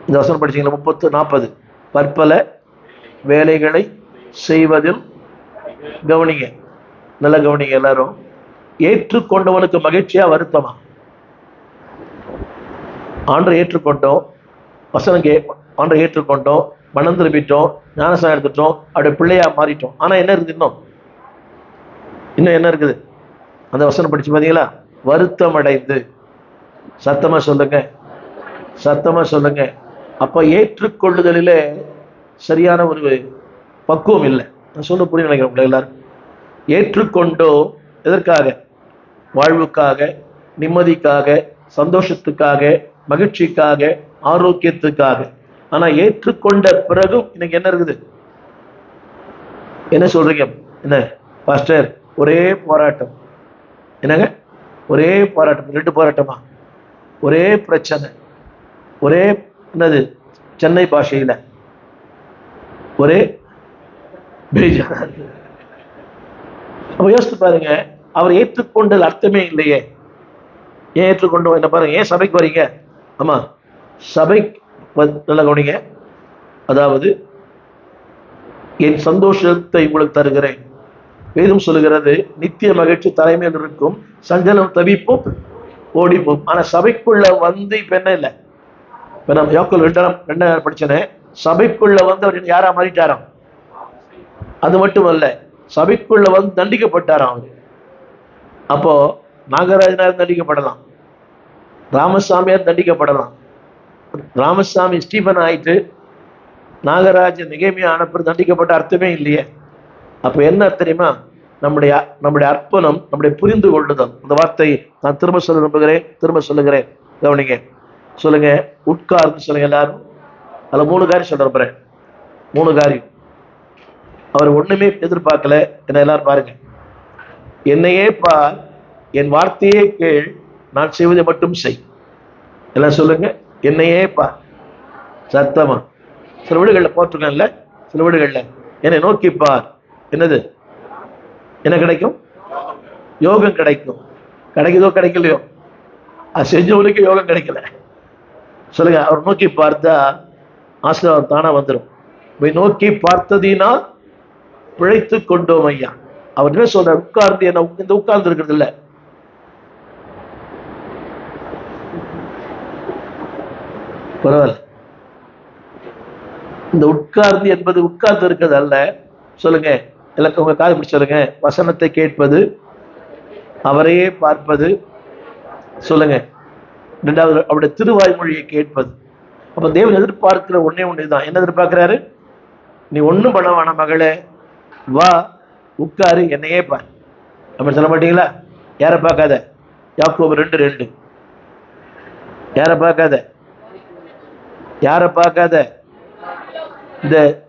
Speaker 1: இந்த வசனம் படிச்சீங்களா? 30-40 பற்பல வேலைகளை செய்வதில் கவனிங்க, நல்ல கவனிங்க எல்லாரும். ஏற்றுக்கொண்டவனுக்கு மகிழ்ச்சியா வருத்தமா? ஆண்டை ஏற்றுக்கொண்டோம், வசனம் ஆண்டை ஏற்றுக்கொண்டோம், மனம் திரும்பிட்டோம், ஞானஸ்நானம் எடுத்துட்டோம், அப்படியே பிள்ளையா மாறிட்டோம். ஆனா என்ன இருக்குது? இன்னும் என்ன இருக்குது? அந்த வசனம் படிச்சு பாத்தீங்களா? வருத்தம் அடைந்து. சத்தமா சொல்லுங்க. அப்ப ஏற்றுக்கொள்ளுதலிலே சரியான ஒரு பக்குவம் இல்லை. நான் சொல்ல புரிய நினைக்கிறேன் எல்லாரும். ஏற்றுக்கொண்டோ எதற்காக? வாழ்வுக்காக, நிம்மதிக்காக, சந்தோஷத்துக்காக, மகிழ்ச்சிக்காக, ஆரோக்கியத்துக்காக. ஆனா ஏற்றுக்கொண்ட பிறகும் இன்னைக்கு என்ன இருக்குது? என்ன சொல்றீங்க? என்ன பாஸ்டர், ஒரே போராட்டம். என்னங்க? ஒரே போராட்டம். 2 போராட்டமா? ஒரே பிரச்சனை. ஒரே என்னது? சென்னை பாஷையில ஒரே யோசித்து பாருங்க. அவர் ஏற்றுக்கொண்டது அர்த்தமே இல்லையே. ஏன் ஏற்றுக்கொண்டோம்? என்ன பாருங்க. ஏன் சபைக்கு வரீங்க? ஆமா, சபைக்கு நல்ல கவனிங்க. அதாவது என் சந்தோஷத்தை உங்களுக்கு தருகிறேன். வேதம் சொல்லுகிறது, நித்திய மகிழ்ச்சி தலைமையில் இருக்கும், சஞ்சலம் தவிப்பும் ஓடிப்போம். ஆனா சபைக்குள்ள வந்து இப்ப என்ன இல்லை? இப்ப நம்ம யாக்கோல் 2 படிச்சனே, சபைக்குள்ள வந்து அவர் யாரா மாறிட்டாராம்? அது மட்டுமல்ல, சபைக்குள்ள வந்து தண்டிக்கப்பட்டாராம் அவரு. அப்போ நாகராஜனாக தண்டிக்கப்படலாம், ராமசாமியார் தண்டிக்கப்படலாம். ராமசாமி ஸ்டீபன் ஆயிட்டு நாகராஜ நிகைமையா அனுப்புறது தண்டிக்கப்பட்ட அர்த்தமே இல்லையே. அப்ப என்ன தெரியுமா? நம்முடைய நம்முடைய அர்ப்பணம், நம்முடைய புரிந்து கொள்ளுதல். இந்த வார்த்தை நான் திரும்ப சொல்ல விரும்புகிறேன், திரும்ப சொல்லுகிறேன், கவனிங்க. சொல்லுங்க, உட்கார்ந்து சொல்லுங்க எல்லாரும். அதுல 3 காரியம் சொல்ல விரும்புறேன். 3 காரியம். அவர் ஒண்ணுமே எதிர்பார்க்கல. என்ன எல்லாரும் பாருங்க. என்னையே பார், என் வார்த்தையே கேள், நான் செய்வதை மட்டும் செய். எல்லாம் சொல்லுங்க, என்னையே பார். சத்தமா. சில வீடுகளில் போட்டிருக்கேன்ல, சில வீடுகளில் என்னை நோக்கி பார், என்னது என்ன கிடைக்கும்? யோகம் கிடைக்கும். கிடைக்குதோ கிடைக்கலையோ, அது செஞ்சவனுக்கு யோகம் கிடைக்கல. சொல்லுங்க, அவர் நோக்கி பார்த்தா ஆசீர்வாதம் தானா வந்துடும். நோக்கி பார்த்ததினால் பிழைத்து கொண்டோம் ஐயா. அவர் என்ன சொல்ற? உட்கார்ந்து என்ன இந்த உட்கார்ந்து இருக்கிறது இல்ல, பரவாயில்ல. இந்த உட்கார்ந்து என்பது உட்கார்ந்து இருக்கிறது அல்ல. சொல்லுங்க, எல்லாம் உங்க காது பிடிச்சு சொல்லுங்க. வசனத்தை கேட்பது, அவரையே பார்ப்பது. சொல்லுங்க, 2வது அவருடைய திருவாய்மொழியை கேட்பது. அப்ப தேவன் எதிர்பார்க்கிற ஒன்னே ஒண்ணுதான். என்ன எதிர்பார்க்கிறாரு? நீ ஒண்ணும் பண்ண வேணாம் மகளே, வா உட்காரு, என்னையே பார். அப்படி சொல்ல மாட்டீங்களா? யாரை பார்க்காத? யாக்கோபு 2:2. யாரை பார்க்காத? யாரை பார்க்காத?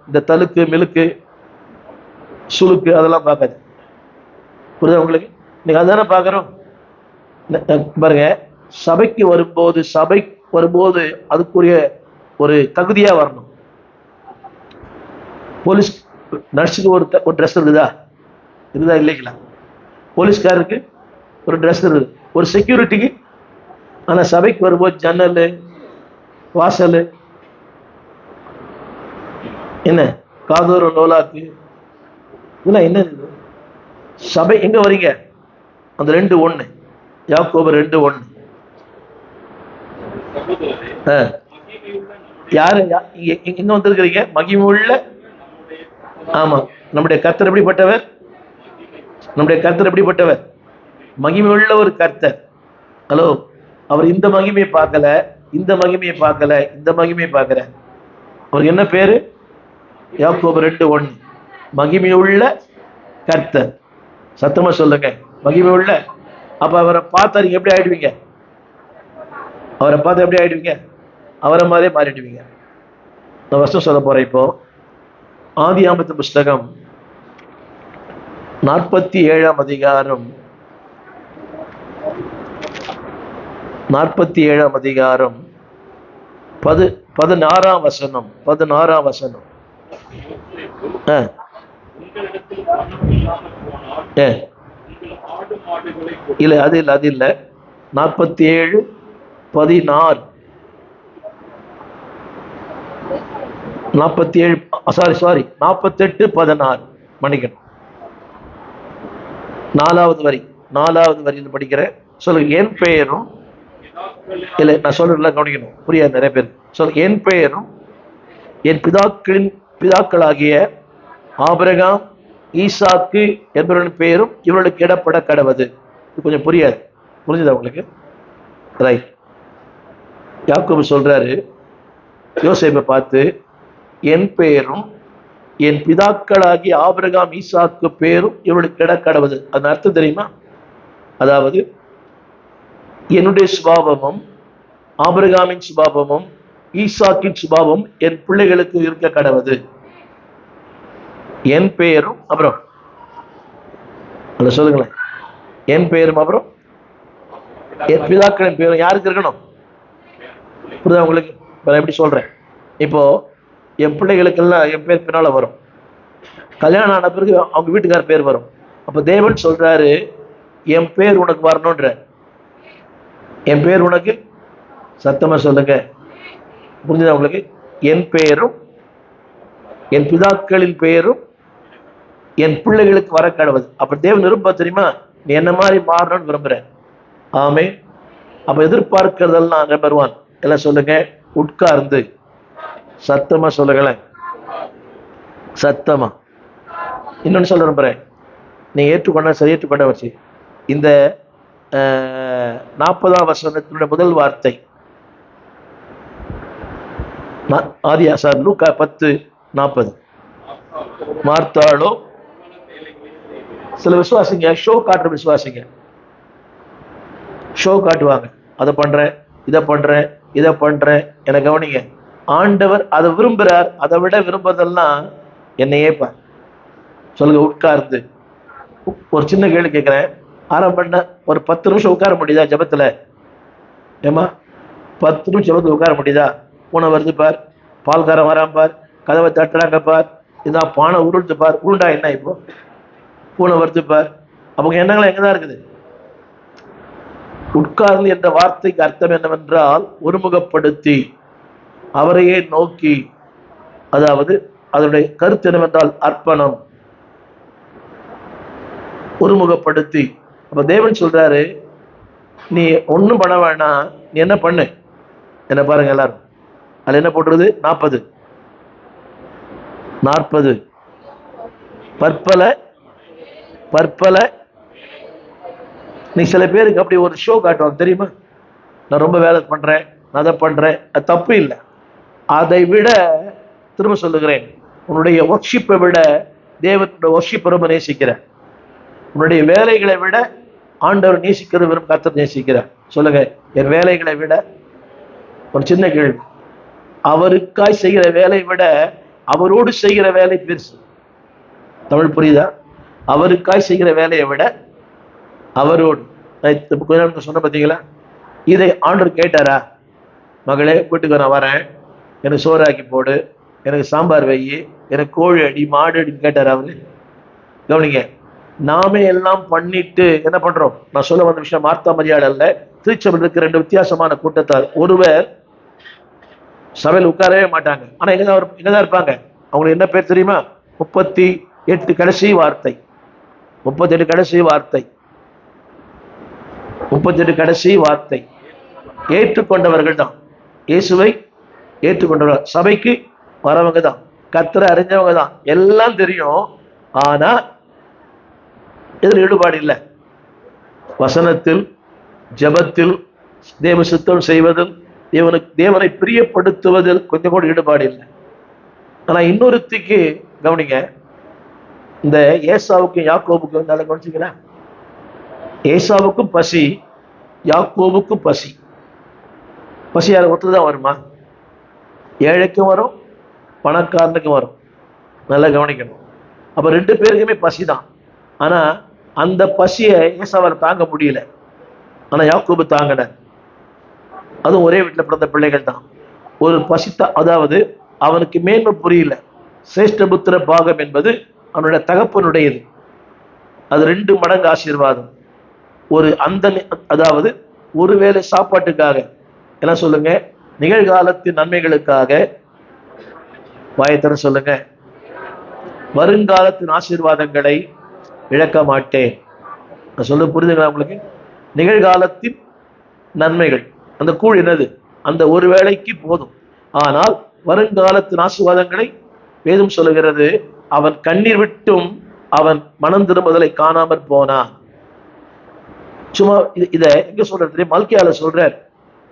Speaker 1: இந்த தலுக்கு மிலுக்கு சுளுக்கு அதெல்லாம் பார்க்காது. புரியுதா உங்களுக்கு? நீங்க அதானே பார்க்கிறோம். பாருங்க, சபைக்கு வரும்போது அதுக்குரிய ஒரு தகுதியா வரணும். போலீஸ் நர்ஸுக்கு ஒரு ட்ரெஸ் இருக்குதா இல்லைங்களா? போலீஸ்காரருக்கு ஒரு ட்ரெஸ் இருக்குது, ஒரு செக்யூரிட்டிக்கு. ஆனா சபைக்கு வரும்போது ஜன்னல், வாசல், என்ன காதோர லோலாக்கு, இதெல்லாம் என்ன? சபை எங்க வரீங்க? அந்த 2:1 யாக்கோபு 2:1. யாரு எங்க வந்திருக்கிறீங்க? மகிமுள்ள. ஆமா, நம்முடைய கர்த்தர் எப்படிப்பட்டவர்? நம்முடைய கர்த்தர் எப்படிப்பட்டவர்? மகிமையுள்ள ஒரு கர்த்தர். ஹலோ, அவர் இந்த மகிமையை பார்க்கல, இந்த மகிமையை பார்க்கல, இந்த மகிமையை பார்க்கிற. அவருக்கு என்ன பேரு? யாக்கோபு 2:1, மகிமையுள்ள கர்த்தர். சத்தமா சொல்லுங்க, மகிமையுள்ள. அப்ப அவரை பார்த்தா நீங்க எப்படி ஆயிடுவீங்க? அவரை பார்த்து எப்படி ஆயிடுவீங்க? அவரை மாதிரியே மாறிடுவீங்க. நான் வருஷம் சொல்ல போறேன். இப்போ ஆதியாகமத்தின் புஸ்தகம் 47ஆம் அதிகாரம், 47ஆம் அதிகாரம் 16ஆம் வசனம். 16ஆம் வசனம். இல்ல, அது இல்ல, அது இல்ல. 47:16. 48:16. மன்னிக்கணும், 4வது வரியில் படிக்கிறேன். சொல்லுங்க, என் பெயரும். இல்ல, நான் சொல்றேன்ல, கவனிக்கணும், புரியாது நிறைய பேர். சொல்லுங்க, என் பெயரும் என் பிதாக்களாகிய ஆபிரகாம், ஈசாக்கு என்பவர்களின் பெயரும் இவர்களுக்கு இடப்பட கடவது. இது கொஞ்சம் புரியாது. புரிஞ்சுதா உங்களுக்கு? ரைட். யாக்கோபு சொல்றாரு யோசேப்பை பார்த்து, என் பெயரும் என் பிதாக்களாகி ஆபிரகாம், ஈசாக்கு பேரும் இவர்களுக்கு இட கடவுது. அதன் அர்த்தம் தெரியுமா? அதாவது என்னுடைய சுபாவமும் ஆபிரகாமின் சுபாவமும் ஈசாக்கின் சுபாவம் என் பிள்ளைகளுக்கு இருக்க கடவுது. என் பெயரும் அப்புறம் சொல்லுங்களேன், என் பெயரும் அப்புறம் என் பிதாக்களின் பெயரும் யாருக்கு இருக்கணும்? புரியுதா உங்களுக்கு? எப்படி சொல்றேன்? இப்போ என் பிள்ளைகளுக்கெல்லாம் என் பேர் பின்னால வரும். கல்யாணம் ஆன பிறகு அவங்க வீட்டுக்கார பேர் வரும். அப்ப தேவன் சொல்றாரு, என் பேர் உனக்கு வரணும்ன்ற. என் பேர் உனக்கு. சத்தமா சொல்லுங்க, புரிஞ்சுதா உங்களுக்கு? என் பெயரும் என் பிதாக்களின் பெயரும் என் பிள்ளைகளுக்கு வர கடவுது. அப்ப தேவன் விரும்ப தெரியுமா? நீ என்ன மாதிரி மாறணும்னு விரும்புறேன். ஆமே. அப்ப எதிர்பார்க்கிறதெல்லாம் நம்பர் 1. எல்லாம் சொல்லுங்க, உட்கார்ந்து. சத்தமா சொல்லுங்களேன், சத்தமா. இன்னொன்னு சொல்ல விரும்புறேன், நீ ஏற்றுக்கொண்டா சரி, ஏற்றுக்கொண்ட வச்சு இந்த 40ஆம் வசனத்தினுடைய முதல் வார்த்தை. ஆதியா சார் லூக்கா 10:40. மார்த்தாளோ, சில விசுவாசிங்க ஷோ காட்டுற விசுவாசிங்க ஷோ காட்டுவாங்க. அதை பண்றேன், இதை பண்றேன், இதை பண்றேன். என கவனிங்க, ஆண்டவர் அதை விரும்புறார். அதை விட விரும்புறதெல்லாம் என்னையே பார். சொல்லுங்க, உட்கார்ந்து ஒரு சின்ன கேள்வி கேட்கிறேன். ஆரம்பம் பண்ண ஒரு 10 நிமிஷம் உட்கார முடியுதா ஜபத்துல? ஏமா 10 நிமிஷம் ஜபத்துல உட்கார முடியுதா? பூனை வருது பார், பால்காரன் வரான் பார், கதவை தட்டுறாங்க பார், இதான் பானை உருட்டு பார். உருண்டா என்ன இப்போ? பூனை வருது பார். அவங்க எண்ணங்கள் எங்கதான் இருக்குது? உட்கார்ந்து என்ற வார்த்தைக்கு அர்த்தம் என்னவென்றால் ஒருமுகப்படுத்தி அவரையே நோக்கி, அதாவது அதனுடைய கருத்து என்னவென்றால் அர்ப்பணம், ஒருமுகப்படுத்தி. அப்ப தேவன் சொல்றாரு, நீ ஒன்னும் பண்ண வேணாம், நீ என்ன பண்ணு. என்ன பாருங்க எல்லாரும், அது என்ன போட்டுருது? 40 பற்பல பற்பல. நீ சில பேருக்கு அப்படி ஒரு ஷோ காட்டுவாங்க தெரியுமா? நான் ரொம்ப வேலை பண்றேன், நான் அதை பண்றேன். அது தப்பு இல்லை. அதை விட, திரும்ப சொல்லுகிறேன், உன்னுடைய ஒர்க்ஷிப்பை விட தேவனுடைய ஒர்க்ஷிப்பை ரொம்ப நேசிக்கிறேன். உன்னுடைய வேலைகளை விட ஆண்டவர் நேசிக்கிறது வெறும் கர்த்தர் நேசிக்கிறார். சொல்லுங்க, என் வேலைகளை விட. ஒரு சின்ன கேள்வி, அவருக்காய் செய்கிற வேலை விட அவரோடு செய்கிற வேலை பெருசு. தமிழ் புரியுதா? அவருக்காய் செய்கிற வேலையை விட அவரோடு. சொன்ன பார்த்தீங்களா? இதை ஆண்டவர் கேட்டாரா? மகளே, வீட்டுக்கு நான் வரேன், எனக்கு சோறாக்கி போடு, எனக்கு சாம்பார் வை, எனக்கு கோழி அடி, மாடு அடின்னு கேட்டாரா அவரு? கவனிங்க, நாமே எல்லாம் பண்ணிட்டு என்ன பண்றோம்? நான் சொல்ல வந்த விஷயம் மார்த்தா மரியாதை அல்ல. திருச்சபையில் இருக்க 2 வித்தியாசமான கூட்டத்தார். ஒருவர் சபையில் உட்காரவே மாட்டாங்க, ஆனா எங்கதான் இருப்பாங்க. அவங்களுக்கு என்ன பேர் தெரியுமா? 38 கடைசி வார்த்தை. 38 கடைசி வார்த்தை. 38 கடைசி வார்த்தை. ஏற்றுக்கொண்டவர்கள் தான், இயேசுவை ஏற்றுக்கொண்டவர்கள், சபைக்கு வரவங்க தான், கர்த்தரை அறிஞ்சவங்க தான், எல்லாம் தெரியும். ஆனா இதில் ஈடுபாடு இல்லை. வசனத்தில், ஜபத்தில், தேவ சித்தம் செய்வதில், தேவனை பிரியப்படுத்துவதில் கொஞ்சம் கூட ஈடுபாடு இல்லை. ஆனா இன்னொருத்திக்கு கவனிங்க, இந்த ஏசாவுக்கும் யாக்கோபுக்கும் நல்லா கவனிச்சிங்களா? ஏசாவுக்கும் பசி, யாக்கோபுக்கும் பசி. பசி யார் ஒருத்தர் வருமா? ஏழைக்கும் வரும், பணக்காரனுக்கும் வரும். நல்லா கவனிக்கணும். அப்ப 2 பேருக்குமே பசி தான். ஆனா அந்த பசியை ஏசாவால் தாங்க முடியல, ஆனா யாக்கோபு தாங்கின. அதுவும் ஒரே வீட்டில் பிறந்த பிள்ளைகள் தான். ஒரு பசித்தா, அதாவது அவனுக்கு மேன்மை புரியல. சிரேஷ்டபுத்திர பாகம் என்பது அவனுடைய தகப்பனுடையது. அது 2 மடங்கு ஆசீர்வாதம். ஒரு அந்த, அதாவது ஒருவேளை சாப்பாட்டுக்காக, என்ன சொல்லுங்க, நிகழ்காலத்தின் நன்மைகளுக்காக, வாயத்தர சொல்லுங்க, வருங்காலத்தின் ஆசீர்வாதங்களை இழக்க மாட்டேன். நான் சொல்ல புரியுதுங்களா உங்களுக்கு? நிகழ்காலத்தின் நன்மைகள், அந்த கூழ் என்னது? அந்த ஒரு வேளைக்கு போதும். ஆனால் வருங்காலத்தின் ஆசீர்வாதங்களை வேதம் சொல்லுகிறது, அவன் கண்ணீர் விட்டும் அவன் மனம் திரும்புதலை காணாமற் போனான். சும்மா இத எங்க சொல்றது? மல்கியால சொல்றார்,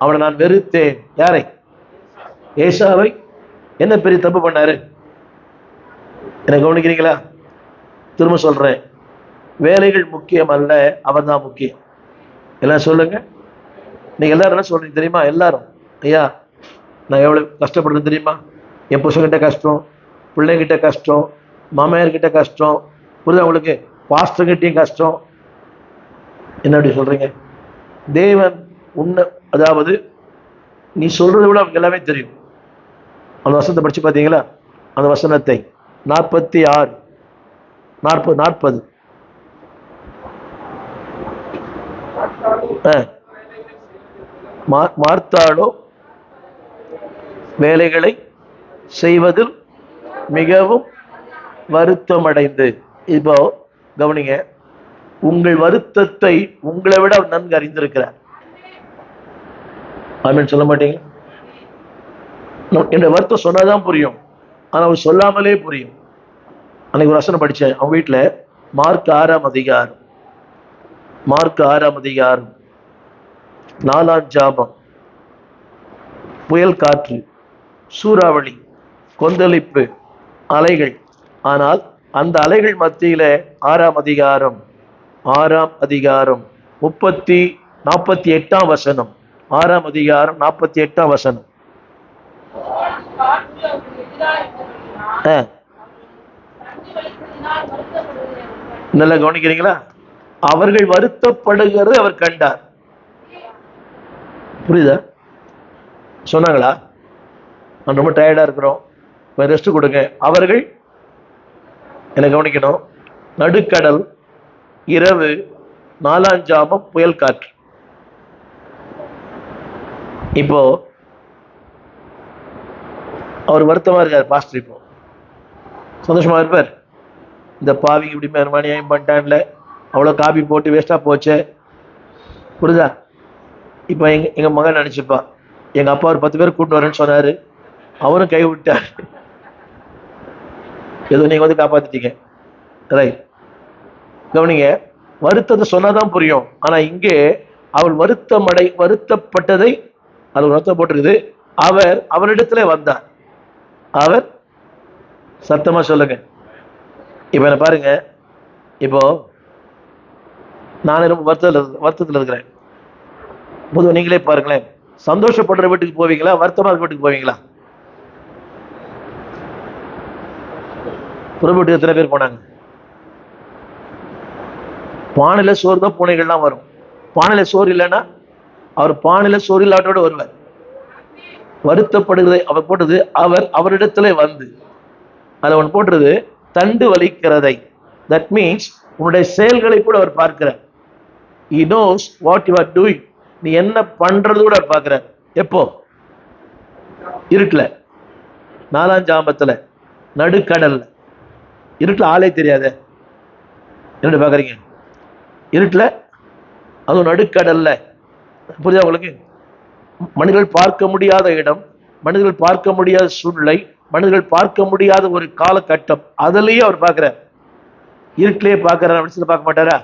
Speaker 1: அவனை நான் வெறுத்தேன். யாரை? ஏசாவை. என்ன பெரிய தப்பு பண்ணாரு? என்ன கவனிக்கிறீங்களா? திரும்ப சொல்றேன், வேலைகள் முக்கியம் அல்ல, அவன் தான் முக்கியம். எல்லாம் சொல்லுங்க. நீங்க எல்லாரும் என்ன சொல்றீங்க தெரியுமா? எல்லாரும், ஐயா நான் எவ்வளவு கஷ்டப்படுறேன் தெரியுமா? என் புருஷன்கிட்ட கஷ்டம், பிள்ளைங்கிட்ட கஷ்டம், மாமையார்கிட்ட கஷ்டம், புரியுதா உங்களுக்கு? பாஸ்டர்கிட்டையும் கஷ்டம். என்ன அப்படி சொல்றீங்க? தேவன் உன்னை, அதாவது நீ சொல்றதை விட அவங்க எல்லாமே தெரியும். அந்த வசனத்தை படிச்சு பார்த்தீங்களா? அந்த வசனத்தை 46 40 மார்த்தாளோ வேலைகளை செய்வதில் மிகவும் வருத்தம் அடைந்து. இப்போ கவனிங்க, உங்கள் வருத்தத்தை உங்களை விட அவர் நன்கு அறிந்திருக்கிறார். ஆமென் சொல்ல மாட்டீங்க? என்னுடைய வருத்தம் சொன்னாதான் புரியும், ஆனா அவர் சொல்லாமலே புரியும். அன்னைக்கு ஒரு வசனம் படிச்சேன் அவங்க வீட்டுல, மார்க் 6ஆம் அதிகாரம் மார்க் 6 4 ஜாபம், புயல் காற்று, சூறாவளி, கொந்தளிப்பு, அலைகள். ஆனால் அந்த அலைகள் மத்தியில 6 48 வசனம், 6 வசனம். நல்லா கவனிக்கிறீங்களா? அவர்கள் வருத்தப்படுகிறது அவர் கண்டார். புரியுதா? சொன்னாங்களா? நான் ரொம்ப டயர்டா இருக்கிறோம், ரெஸ்ட் கொடுங்க. அவர்கள் என்ன கவனிக்கணும்? நடுக்கடல், இரவு, 4 ஜாமம், புயல் காற்று. இப்போ அவர் வருத்தமா இருக்கார் பாஸ்டர். இப்போ சந்தோஷமா இருப்பார். இந்த பாவிக்கு இப்படி மறுமணியம் பண்ணிட்டான்ல, அவ்வளோ காபி போட்டு வேஸ்டா போச்சு. புரியுதா? இப்போ எங்க மகன் நினைச்சுப்பா, எங்க அப்பா ஒரு 10 பேர் கூட்டு வரேன்னு சொன்னாரு, அவரும் கை விட்டார். ஏதோ நீங்க வந்து காப்பாத்திட்டீங்க. ரைட், கவனிங்க. வருத்தத்தை சொன்னாதான் புரியும். ஆனா இங்கே அவள் வருத்தப்பட்டதை அது வருத்தம் போட்டிருக்குது. அவர் அவரிடத்துல வந்தார். அவர் சத்தமா சொல்லுங்க. இப்ப என்ன பாருங்க, இப்போ நான் ரொம்ப வருத்தத்தில் இருக்கிறேன். பொதுவாக நீங்களே பாருங்களேன், சந்தோஷப்படுற வீட்டுக்கு போவீங்களா, வருத்தமா வீட்டுக்கு போவீங்களா? புற வீட்டுக்கு எத்தனை பேர் போனாங்க? பானையில சோறு தான் பூனைகள்லாம் வரும். பானையில சோறு இல்லைன்னா அவர் பானையில சோறு இல்லாட்டோட வருவார். வருத்தப்படுகிறதை அவர் போட்டது, அவர் அவரிடத்துல வந்து அதை அவன் போட்டுறது தண்டு வலிக்கிறதை. தட் மீன்ஸ் உன்னுடைய செயல்களை கூட அவர் பார்க்கிறார். He knows what you are doing. நீ என்ன பண்றது கூட அவர் பார்க்கிறார். எப்போ? இருட்டுல, 4 ஜாமத்துல, நடுக்கடல்ல. இருட்டுல ஆளே தெரியாத என்ன பாக்குறீங்க? இருட்டுல, அதுவும் நடுக்கடல்ல. புரியுதா உங்களுக்கு? மனிதர்கள் பார்க்க முடியாத இடம், மனிதர்கள் பார்க்க முடியாத சூழ்நிலை, மனிதர்கள் பார்க்க முடியாத ஒரு காலகட்டம், அதுலயே அவர் பார்க்கிறார். இருட்டிலேயே பார்க்கிறார். வெளிச்சத்துல பார்க்க மாட்டாரா?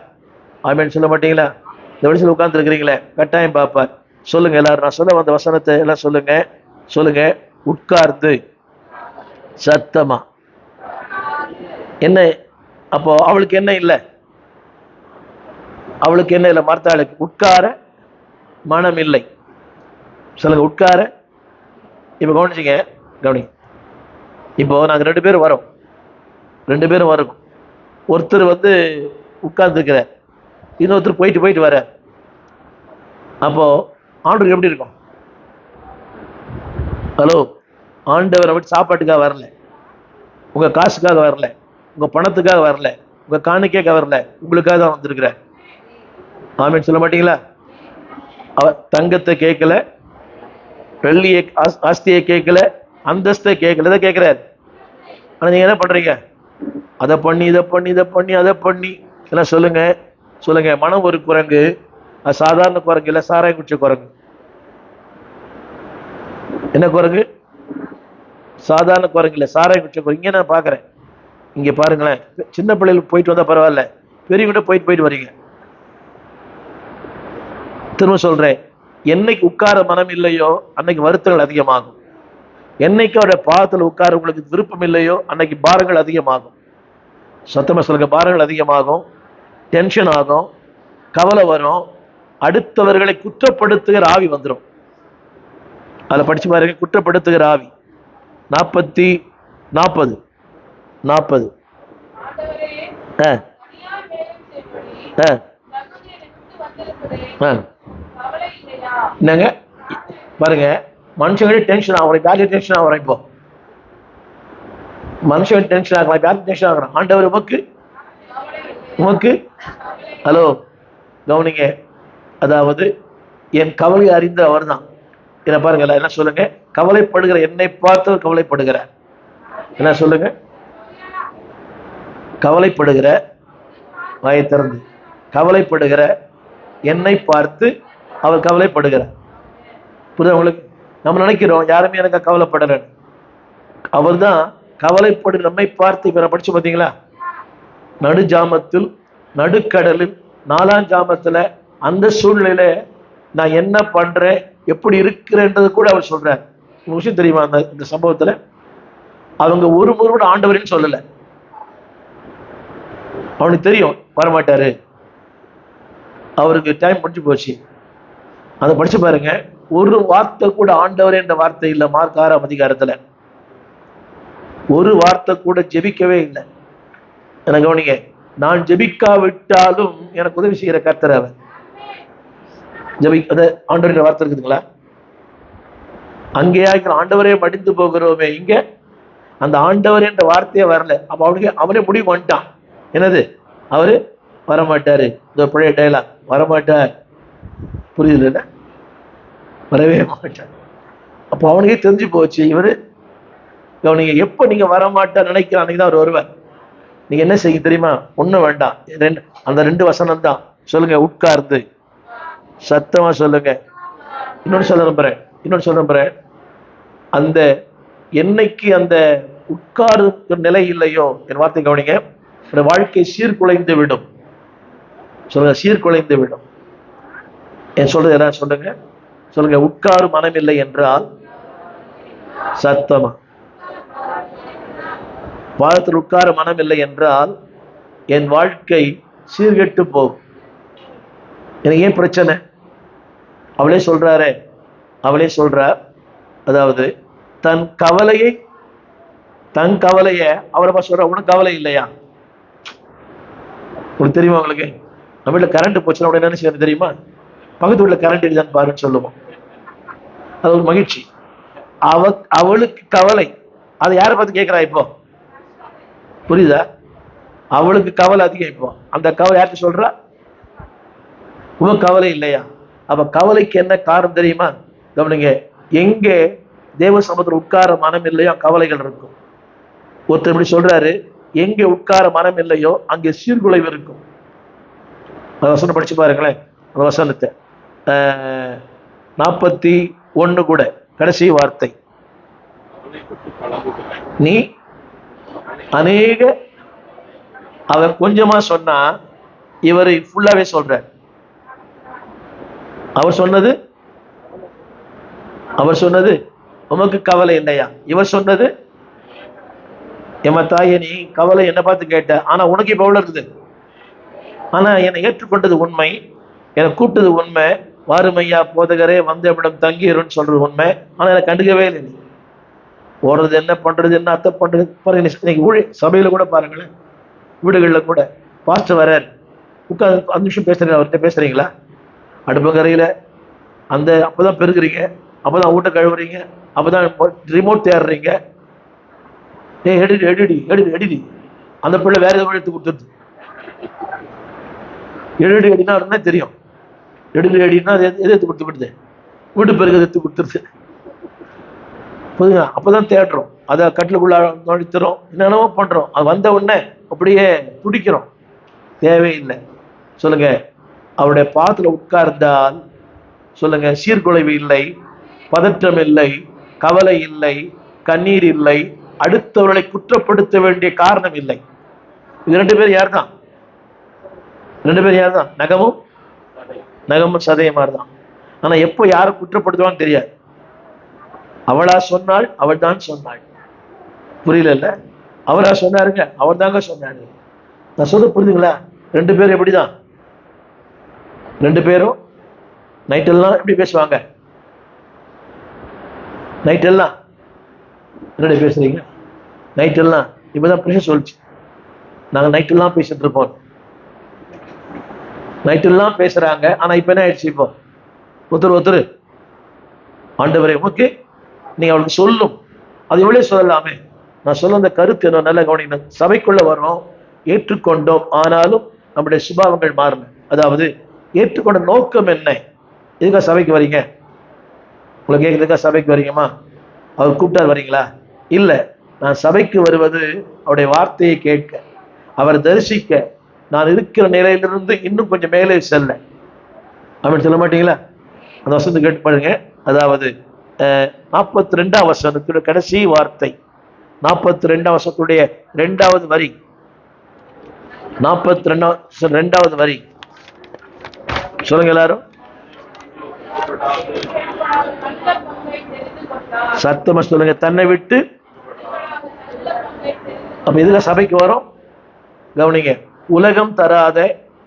Speaker 1: ஆமேன்னு சொல்ல மாட்டீங்களா? இந்த வெளிச்சத்துல உட்கார்ந்து இருக்கிறீங்களே, கட்டாயம் பார்ப்பார். சொல்லுங்க எல்லாரும், நான் சொல்ல வந்த வசனத்தை எல்லாம் சொல்லுங்க. உட்கார்ந்து சத்தமா. என்ன அப்போ அவளுக்கு என்ன இல்லை? அவளுக்கு என்ன இல்லை? மர்த்தாளுக்கு உட்கார மனம் இல்லை. சொல்லுங்க, உட்கார. இப்ப கவனிச்சிங்க, கவனி. இப்போ நாங்க 2 பேரும் வரோம். ஒருத்தர் வந்து உட்கார்ந்து இருக்கிறார், இன்னொருத்தர் போயிட்டு வர. அப்போ ஆண்டவர் எப்படி இருக்கும்? ஹலோ, ஆண்டவர் அப்படி சாப்பாட்டுக்காக வரல, உங்க காசுக்காக வரல, உங்க பணத்துக்காக வரல, உங்க காணிக்கைக்காக வரல, உங்களுக்காக தான் வந்திருக்கிற. ஆமீன் சொல்ல மாட்டீங்களா? அவர் தங்கத்தை கேட்கல, வெள்ளியை ஆஸ்தியை கேட்கல, அந்தஸ்தை கேட்கல, இதை கேட்கிறார். ஆனா நீங்க என்ன பண்றீங்க? அதை பண்ணி இதை பண்ணி எல்லாம் சொல்லுங்க. மனம் ஒரு குரங்கு, அது சாதாரண குரங்கு இல்ல, சாராயம் குடிச்ச குரங்கு. என்ன குரங்கு? சாதாரண குரங்கு இல்ல, சாராயம் குடிச்ச குரங்கு. இங்க நான் பாக்குறேன், இங்க பாருங்களேன். சின்ன பிள்ளைகளுக்கு போயிட்டு வந்தா பரவாயில்ல, பெரியவங்கிட்ட போயிட்டு வரீங்க. திரும்ப சொல்றேன், என்னைக்கு உட்கார மனம் இல்லையோ அன்னைக்கு வருத்தங்கள் அதிகமாகும். என்னைக்கு அவருடைய பாதத்தில் உட்கார உங்களுக்கு விருப்பம் இல்லையோ அன்னைக்கு பாரங்கள் அதிகமாகும். சத்தமா சொல்லுங்க, பாரங்கள் அதிகமாகும், டென்ஷன் ஆகும், கவலை வரும், அடுத்தவர்களை குற்றப்படுத்துகிற ஆவி வந்துடும். அதில் படிச்சு பாருங்க, குற்றப்படுத்துகிற ஆவி. 40 என்னங்க பாருங்க, மனுஷங்களே டென்ஷன் ஆகும், யாரு டென்ஷன் ஆகிறோம்? இப்போ மனுஷன் டென்ஷன் ஆகலாம், யாரு டென்ஷன் ஆகிறோம்? ஆண்டவர் உமக்கு. ஹலோ, கவனிங்க. அதாவது என் கவலை அறிந்த அவர் தான். என்ன பாருங்க, என்ன சொல்லுங்க? கவலைப்படுகிற என்னை பார்த்து கவலைப்படுகிறார். என்ன சொல்லுங்க? கவலைப்படுகிற, வாயை திறந்து, கவலைப்படுகிற என்னை பார்த்து அவர் கவலைப்படுகிறார். புரியுது உங்களுக்கு? நம்ம நினைக்கிறோம் யாருமே எனக்கு கவலைப்படல. அவர் தான் கவலைப்படு நம்மை பார்த்து. இப்ப படிச்சு பார்த்தீங்களா? நடுஜாமத்தில், நடுக்கடலில் 4ஆம் ஜாமத்துல அந்த சூழ்நிலையில நான் என்ன பண்றேன், எப்படி இருக்கிறேன்றது கூட அவர் சொல்றார். ஒரு விஷயம் தெரியுமா, அந்த இந்த சம்பவத்துல அவங்க ஒரு முறை கூட ஆண்டவரின்னு சொல்லல. அவனுக்கு தெரியும் வரமாட்டாரு, அவருக்கு டைம் முடிஞ்சு போச்சு. அதை படிச்சு பாருங்க, ஒரு வார்த்தை கூட ஆண்டவரே என்ற வார்த்தை இல்லை. மார்க் 6ஆம் அதிகாரத்துல ஒரு வார்த்தை கூட ஜெபிக்கவே இல்லை. எனக்கு கவனிங்க, நான் ஜெபிக்காவிட்டாலும் எனக்கு உதவி செய்கிற கர்த்தர் அவர். அத ஆண்டவரின் வார்த்தை இருக்குதுங்களா? அங்கேயா ஆண்டவரே மடிந்து போகிறோமே, இங்க அந்த ஆண்டவர் என்ற வார்த்தையே வரல. அப்ப அவனே முடிவு பண்ணிட்டான், என்னது, அவரு வரமாட்டாரு. இந்த பழைய டைலாக், வரமாட்டார். புரியுது? வரவே மாட்டார். அப்போ அவனுக்கே தெரிஞ்சு போச்சு, இவரு கவனிங்க, எப்ப நீங்க வரமாட்டார் நினைக்கிற அன்னைக்கு தான் அவர் வருவார். நீங்க என்ன செய்ய தெரியுமா? ஒண்ணும் வேண்டாம், அந்த 2 வசனம் தான் சொல்லுங்க. உட்கார்ந்து சத்தமா சொல்லுங்க. இன்னொன்னு சொல்ல நம்புறேன், அந்த என்னைக்கு அந்த உட்கார்ந்து நிலை இல்லையோ, என் வார்த்தை கவனிங்க, வாழ்க்கை சீர்குலைந்து விடும். சொல்லுங்க, சீர்குலைந்து விடும். என் சொல்றது என்ன சொல்லுங்க, சொல்லுங்க. உட்காரும் மனம் இல்லை என்றால் சத்தமா, பாதத்தில் உட்கார மனம் இல்லை என்றால் என் வாழ்க்கை சீர்கெட்டு போகும். எனக்கு ஏன் பிரச்சனை? அவளே சொல்றார், அதாவது தன் கவலைய அவரை சொல்ற, உனக்கு கவலை இல்லையா? உங்களுக்கு தெரியுமா? உங்களுக்கு நம்ம வீட்டுல கரண்ட் போச்சுன்னா உடனே என்ன செய்யணும் தெரியுமா? பக்கத்து வீட்டுல கரண்ட் இருக்குதான்னு பாருன்னு சொல்லுவோம். அது ஒரு மகிழ்ச்சி. அவளுக்கு கவலை, அதை யாரை பார்த்து கேட்கிறா இப்போ? புரியுதா? அவளுக்கு கவலை அதிகம். இப்போ அந்த கவலை யார்கிட்ட சொல்றா? உனக்கு கவலை இல்லையா? அப்ப கவலைக்கு என்ன காரணம் தெரியுமா? கவனிங்க, எங்கே தேவ சமூகத்தில் உட்கார மனம் இல்லையோ கவலைகள் இருக்கும். ஒருத்தர் இப்படி சொல்றாரு, எங்கே உட்கார மனம் இல்லையோ அங்கே சீர்குலைவு இருக்கும். அந்த வசனம் படிச்சு பாருங்களேன். அந்த வசனத்தை 41 கூட கடைசி வார்த்தை, நீ அநேக, அவர் கொஞ்சமா சொன்னா இவரை ஃபுல்லாவே சொல்ற. அவர் சொன்னது உமக்கு கவலை இல்லையா? இவர் சொன்னது, எம தாயே நீ கவலை என்ன பார்த்து கேட்ட, ஆனா உனக்கு இப்ப எவ்வளவு இருக்குது? ஆனா என்னை ஏற்றுக்கொண்டது உண்மை, என்னை கூப்பிட்டது உண்மை, வாருமையா போதகரே வந்தவிடம் தங்கிருன்னு சொல்றது உண்மை. ஆனா எனக்கு கண்டுக்கவே இல்லை. போறது என்ன, பண்றது என்ன, அத்தை பண்றது பாருங்க. இன்னைக்கு சபையில கூட பாருங்களேன், வீடுகளில் கூட பாஸ்டர் வர்றாரு, உட்காந்து 5 நிமிஷம் பேசுறீங்க, அவர்கிட்ட பேசுறீங்களா? அடுப்பங்கரையில அந்த அப்பதான் பெருகுறீங்க, அப்பதான் வீட்டை கழுவுறீங்க, அப்பதான் ரிமோட் தேடுறீங்க. எடி அந்த பிள்ளை வேற எதாவது எடுத்து கொடுத்துருது. எடினா தெரியும், எடினா எது எடுத்து கொடுத்து விடுது, வீட்டு பெருக்கு எடுத்து கொடுத்துருது. புரியுங்க? அப்பதான் தேடுறோம், அதை கட்டிலுக்குள்ள நுழைத்துறோம், என்னென்னவோ பண்றோம். அது வந்த உடனே அப்படியே துடிக்கிறோம். தேவையில்லை. சொல்லுங்க, அவருடைய பாதத்துல உட்கார்ந்தால் சொல்லுங்க, சீர்குலைவு இல்லை, பதற்றம் இல்லை, கவலை இல்லை, கண்ணீர் இல்லை, அடுத்தவர்களை குற்றப்படுத்த வேண்டிய காரணம் இல்லை. இது 2 பேர் யார் தான்? நகமும் சதையமார் தான். ஆனா எப்போ யாரை குற்றப்படுத்துவான்னு தெரியாது. அவளா சொன்னாள், அவள் தான் சொன்னாள். புரியல? அவரா சொன்னாருங்க, அவர் தாங்க சொன்னாரு. நான் சொல்ல புரியுதுங்களா? 2 பேரும் எப்படிதான்? 2 பேரும் நைட்டெல்லாம் எப்படி பேசுவாங்க? நைட்டெல்லாம் என்னடி பேசுறீங்க? நைட்டெல்லாம் இப்பதான் பேச சொல்லிச்சு. நாங்க நைட்டெல்லாம் பேசிட்டு இருப்போம். நைட்டெல்லாம் பேசுறாங்க. ஆனா இப்ப என்ன ஆயிடுச்சு? இப்போ ஒருத்தர் ஆண்டவரே உமக்கு நீங்க அவளுக்கு சொல்லும், அது எவ்வளவு சொல்லலாமே. நான் சொல்ல அந்த கருத்து என்ன, நல்ல கவனிங்க. சபைக்குள்ள வர்றோம், ஏற்றுக்கொண்டோம், ஆனாலும் நம்முடைய சுபாவங்கள் மாறணும். அதாவது ஏற்றுக்கொண்ட நோக்கம் என்ன? எதுக்காக சபைக்கு வரீங்க? உங்களுக்கு எதுக்காக சபைக்கு வரீங்கம்மா? அவர் கூப்பிட்டார் வரீங்களா? இல்ல, நான் சபைக்கு வருவது அவருடைய வார்த்தையை கேட்க, அவர் தரிசிக்க, நான் இருக்கிற நிலையிலிருந்து இன்னும் கொஞ்சம் மேலே செல்ல. அப்படின்னு சொல்ல மாட்டீங்களா? அந்த வசனத்தை கேட்டு பாருங்க. அதாவது 42ஆம் வசனத்துடைய கடைசி வார்த்தை, 42ஆம் வசனத்துடைய 2வது வரி, 42ஆம் வரி, சொல்லுங்க எல்லாரும். சத்தமா சொல்லுங்க. தன்னை விட்டு. அப்ப இதுல சபைக்கு வரும். கவனிங்க. உலகம் தராத,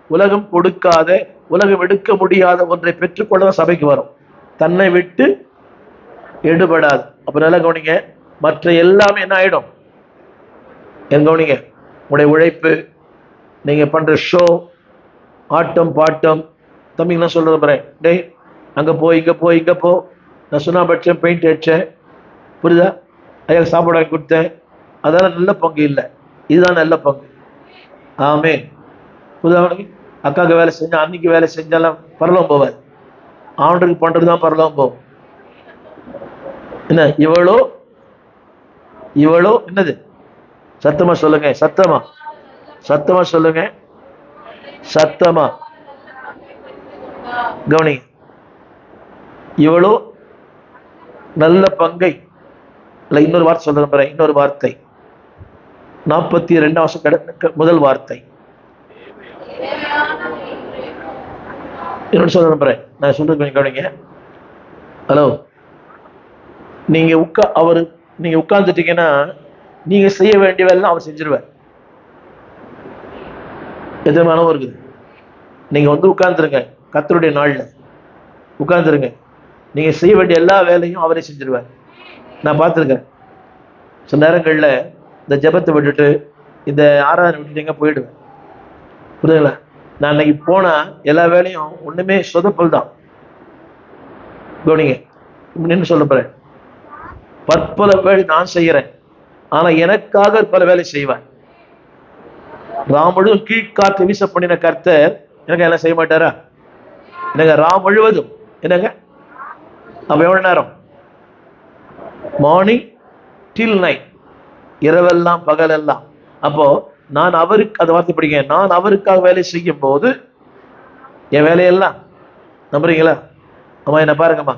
Speaker 1: உலகம் கொடுக்காத, உலகம் எடுக்க முடியாத ஒன்றை பெற்றுக்கொள்ள சபைக்கு வரும். தன்னை விட்டு எடுபடாது. அப்ப நல்லா கவனிங்க. மற்ற எல்லாமே என்ன ஆயிடும்? என் கவனிங்க. உங்களுடைய உழைப்பு, நீங்க பண்ற ஷோ, ஆட்டம் பாட்டம், தம்பிங்க நான் சொல்றது பாரு, டேய் அங்க போ இங்க போ இங்க போ, நான் சுண்ணா பட்சேன் பெயிண்ட் அடிச்சேன், புரியுதா, ஐயா சாப்பாடு வாங்கி கொடுத்தேன், அதெல்லாம் நல்ல பங்கு இல்லை. இதுதான் நல்ல பங்கு. ஆமே. புரியுதா? அக்காவுக்கு வேலை செஞ்சா, அன்னைக்கு வேலை செஞ்சாலும் பரலோகம் போவாது. ஆண்டருக்கு பண்றதுதான் பரலோகம் போகும். என்ன இவளோ இவளோ என்னது? சத்தமா சொல்லுங்க. சத்தமா சத்தமா சொல்லுங்க. சத்தமா கவனி. இவளோ நல்ல பங்கை இல்ல. இன்னொரு வார்த்தை சொல்றேன். இன்னொரு வார்த்தை 42 வருஷம் முதல் வார்த்தை. இன்னொன்று சொல்றேன். நான் சொல்றது கொஞ்சம் கவனிங்க. ஹலோ, நீங்க நீங்க உட்கார்ந்துட்டீங்கன்னா நீங்க செய்ய வேண்டிய வேலை அவர் செஞ்சிருவார். எதிர்மானவும் இருக்குது. நீங்க உட்கார்ந்துருங்க. கர்த்தருடைய நாள்ல உட்கார்ந்துருங்க. நீங்க செய்ய வேண்டிய எல்லா வேலையும் அவரே செஞ்சிருவார். நான் பார்த்துருக்கேன். சில நேரங்கள்ல இந்த ஜெபத்தை விட்டுட்டு இந்த ஆராதனை விட்டுட்டு எங்க போயிடுவேன். புரியுதுங்களா? நான் அன்னைக்கு போனா எல்லா வேலையும் ஒண்ணுமே சொதப்பல் தான். கவனிங்க. நின்று சொல்ல போறேன். பற்பல வேலை நான் செய்யறேன், ஆனா எனக்காக பல வேலை செய்வேன். ராம் முழுவதும் கீழ்காற்று வீச பண்ணின கர்த்தர் எனக்கு எல்லாம் செய்ய மாட்டாரா? என்னங்க ராம் முழுவதும் என்னங்க? அப்ப எவ்வளவு நேரம்? மார்னிங் டில் நைட், இரவெல்லாம் பகலெல்லாம். அப்போ நான் அவருக்கு, அந்த வார்த்தை படிங்க, நான் அவருக்காக வேலை செய்யும் போது என் வேலையெல்லாம் நம்புறீங்களா? அம்மா என்ன பாருங்கம்மா,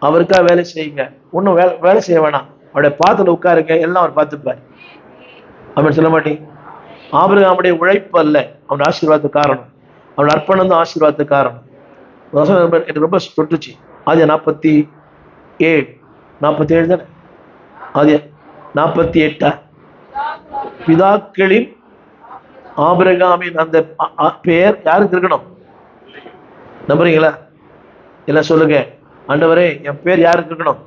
Speaker 1: அவருக்காக வேலை செய்யுங்க, ஒன்றும் வேலை செய்ய வேணாம், அவருடைய பாத்துல உட்காருங்க, எல்லாம் அவர் பார்த்துப்பார் அப்படின்னு சொல்ல மாட்டீங்க? ஆபிரகாமுடைய உழைப்பு அல்ல அவன் ஆசீர்வாதத்துக்கு காரணம், அவன் அர்ப்பணம் தான் ஆசீர்வாதத்துக்கு காரணம். எனக்கு ரொம்ப தொட்டுச்சு. ஆதியா 47 தானே? ஆதியா 48. பிதாக்களின் ஆபிரகாமின் அந்த பெயர் யாருக்கு இருக்கணும்? நம்புறீங்களா? எல்லாம் சொல்லுங்க. ஆண்டவரே என் பேர் யாருக்கு இருக்கணும்?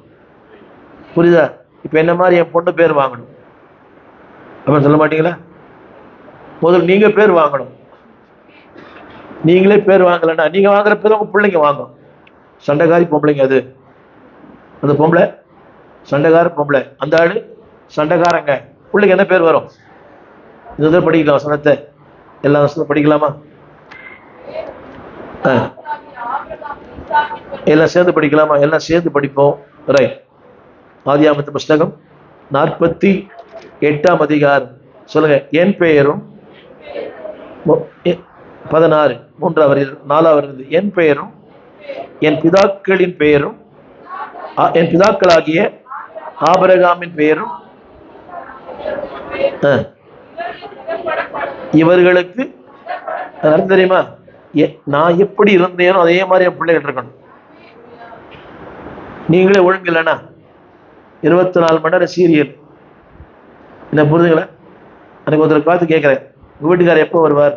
Speaker 1: புரியுதா? இப்ப என்ன மாதிரி என் பொண்ணு பேர் வாங்கணும் அப்படின்னு சொல்ல மாட்டீங்களா? முதல்ல நீங்க பேர் வாங்கணும். நீங்களே பேர் வாங்கலன்னா நீங்க வாங்குற பேர் உங்க பிள்ளைங்க வாங்கும். சண்டைக்காரி பொம்பளைங்க அது. அந்த பொம்பளை சண்டைக்கார பொம்பளை, அந்த ஆளு சண்டைக்காரங்க. பிள்ளைக்கு என்ன பேர் வரும்? இந்த படிக்கலாம் வசனத்தை, எல்லா வசனத்தை படிக்கலாமா? எல்லாம் சேர்ந்து படிக்கலாமா? எல்லாம் சேர்ந்து படிப்போம். ரைட். ஆதியாகமத்து புஸ்தகம் 48ஆம் அதிகாரம். சொல்லுங்க. என் பெயரும் 16 3வது 4வது என் பெயரும் என் பிதாக்களின் பெயரும் என் பிதாக்களாகிய ஆபிரகாமின் பெயரும் இவர்களுக்கு தெரியுமா? நான் எப்படி இருந்தேனோ அதே மாதிரி என் பிள்ளைகள் இருக்கணும். நீங்களே ஒழுங்கு இல்லைன்னா 24 மணி நேரம் சீரியல். என்ன புரிதுங்களா? எனக்கு ஒருத்தர் பார்த்து கேட்கிறேன், உங்க வீட்டுக்காரர் எப்போ வருவார்?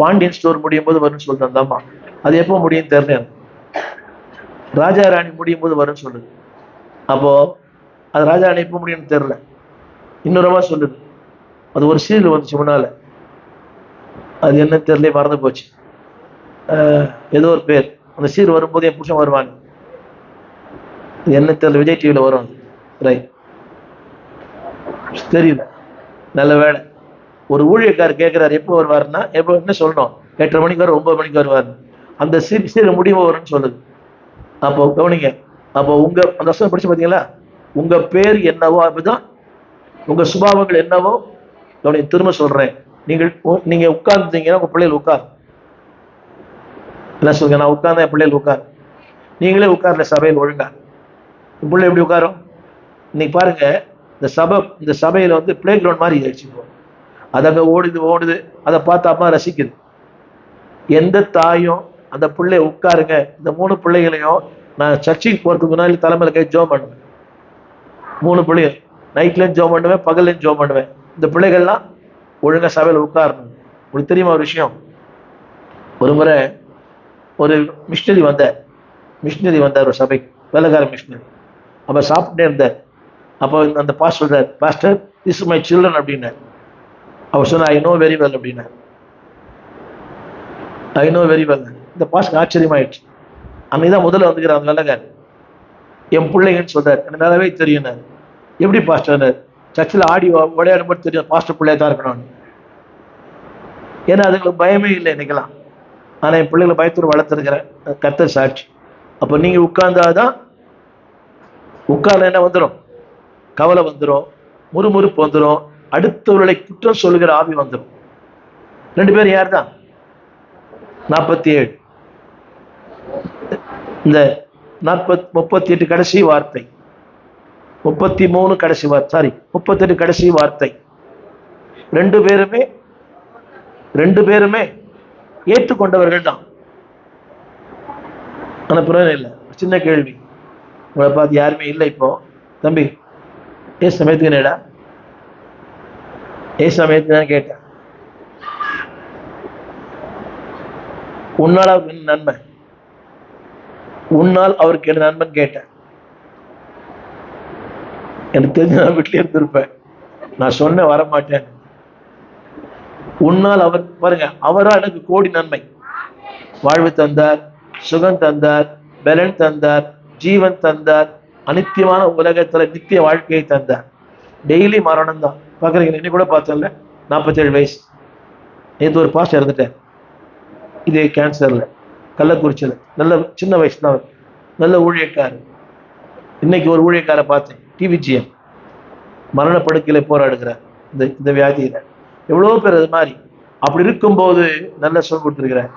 Speaker 1: பாண்டியன் ஸ்டோர் முடியும் போது வரும்னு சொல்றேன் தாம்மா. அது எப்போ முடியும் தெரியல. ராஜா ராணி முடியும் போது வரும்னு சொல்லுது. அப்போ அது ராஜா ராணி எப்போ முடியும்னு தெரியல. இன்னொருவா சொல்லுது, அது ஒரு சீரியல் வந்துச்சு முன்னால, அது என்ன தெரியல, மறந்து போச்சு. ஏதோ ஒரு பேர். அந்த சீரியல் வரும்போது என் புருஷன் வருவாங்க. என்ன தெரியல, விஜய் டிவியில வரும். ரைட், தெரியல. நல்ல வேலை. ஒரு ஊழியக்காரர் கேட்கிறாரு எப்போ வருவாருன்னா, எப்போ என்ன சொல்லணும்? 8:30 மணிக்கு வரும், 9 மணிக்கு வருவாரு. அந்த சீரியல் முடிவு வரும்னு சொல்லுது. அப்போ கவனிங்க. அப்போ உங்க அந்த வருஷம் படிச்சு பார்த்தீங்களா? உங்க பேர் என்னவோ அப்படிதான் உங்க சுபாவங்கள் என்னவோ. கவனிங்க, திரும்ப சொல்றேன். நீங்க உட்கார்ந்துட்டீங்கன்னா உங்க பிள்ளைகள் உட்கார். என்ன சொல்லுங்க? நான் உட்கார்ந்தேன், என் பிள்ளைகள் உட்கார். நீங்களே உட்கார்ல சபையில் ஒழுங்கா. உங்க பிள்ளை எப்படி உட்காரும்? இன்னைக்கு பாருங்க, இந்த சபையில பிளே கிரவுண்ட் மாதிரி ஆயிடுச்சு. அது அங்க ஓடுது, அதை பார்த்து அம்மா ரசிக்குது. எந்த தாயும் அந்த பிள்ளைய உட்காருங்க, இந்த 3 பிள்ளைகளையும் நான் சர்ச்சைக்கு போறதுக்கு முன்னாடி தலைமையில கை ஜோம் பண்ணுவேன். 3 பிள்ளையும் நைட்லயும் ஜோம் பண்ணுவேன், பகல்லையும் ஜோம் பண்ணுவேன். இந்த பிள்ளைகள்லாம் ஒழுங்கா சபையில உட்காரணும். உங்களுக்கு தெரியுமா ஒரு விஷயம்? ஒரு முறை ஒரு மிஷினரி வந்தார் ஒரு சபைக்கு, வேலைக்கார மிஷினரி. அப்ப சாப்பிட்டே இருந்தார். அப்போ அந்த பாஸ்டர் சொல்றார், pastor this is my children அப்படின்னார். அவர் சொன்னார், ஐ நோ வெரி வெல் அப்படின்னார். I know very well. இந்த பாஸ்டர் ஆச்சரியமாயிடுச்சு. அன்னைக்குதான் முதல்ல வந்துக்கிறார் அந்த வேலைக்காரர். என் பிள்ளைங்கன்னு சொல்றாரு, எனக்கு நல்லாவே தெரியும். எப்படி பாஸ்டர்? சர்ச்சில் ஆடி விளையாடும் தெரியும் பாஸ்டர் பிள்ளையா தான் இருக்கணும்னு. ஏன்னா அதுங்களுக்கு பயமே இல்லை இன்னைக்கெல்லாம். ஆனா என் பிள்ளைகளை பயத்தோடு வளர்த்துருக்கிறேன், கர்த்தர் சாட்சி. அப்போ நீங்க உட்கார்ந்தாதான், உட்கார்ல என்ன வந்துடும்? கவலை வந்துடும், முறுமுறுப்பு வந்துடும், அடுத்தவர்களை குற்றம் சொல்லுகிற ஆவி வந்துடும். 2 பேரும் யார் தான்? 47 இந்த 38 கடைசி வார்த்தை, 33 கடைசி வார்த்தை, சாரி 38 கடைசி வார்த்தை. 2 பேருமே ஏற்றுக்கொண்டவர்கள் தான். ஆனா பிரயோஜனம் இல்லை. சின்ன கேள்வி, உங்களை பார்த்து யாருமே இல்லை இப்போ, தம்பி ஏ சமயத்துக்கு என்னடா, ஏ சமயத்துக்கு தான் கேட்டேன், உன்னால் அவருக்கு என்ன நன்மை, உன்னால் அவருக்கு என்ன நன்மைன்னு கேட்டேன். எனக்கு தெரிஞ்ச நான் வீட்டிலே இருந்திருப்பேன். நான் சொன்ன வரமாட்டேன். உன்னால் அவர் பாருங்க, அவரா எனக்கு கோடி நன்மை. வாழ்வு தந்தார், சுகம் தந்தார், பலன் தந்தார், ஜீவன் தந்தார், அனித்தியமான உலகத்துல நித்திய வாழ்க்கையை தந்தார். டெய்லி மரணம் தான். பாக்குறீங்க, இன்னைக்கு கூட பார்த்தல 47 வயசு. நேற்று ஒரு பாஸ்டர் இறந்துட்டேன், இதே கேன்சர்ல, கள்ளக்குறிச்சியில. நல்ல சின்ன வயசு தான், நல்ல ஊழியக்காரர். இன்னைக்கு ஒரு ஊழியக்காரை பார்த்தேன், டிவிஜிஎம், மரணப்படுக்கையில போராடுகிறார் இந்த வியாதியில. எவ்வளோ பேர் அது மாதிரி. அப்படி இருக்கும்போது நல்ல சொல் கொடுத்துருக்கிறார்.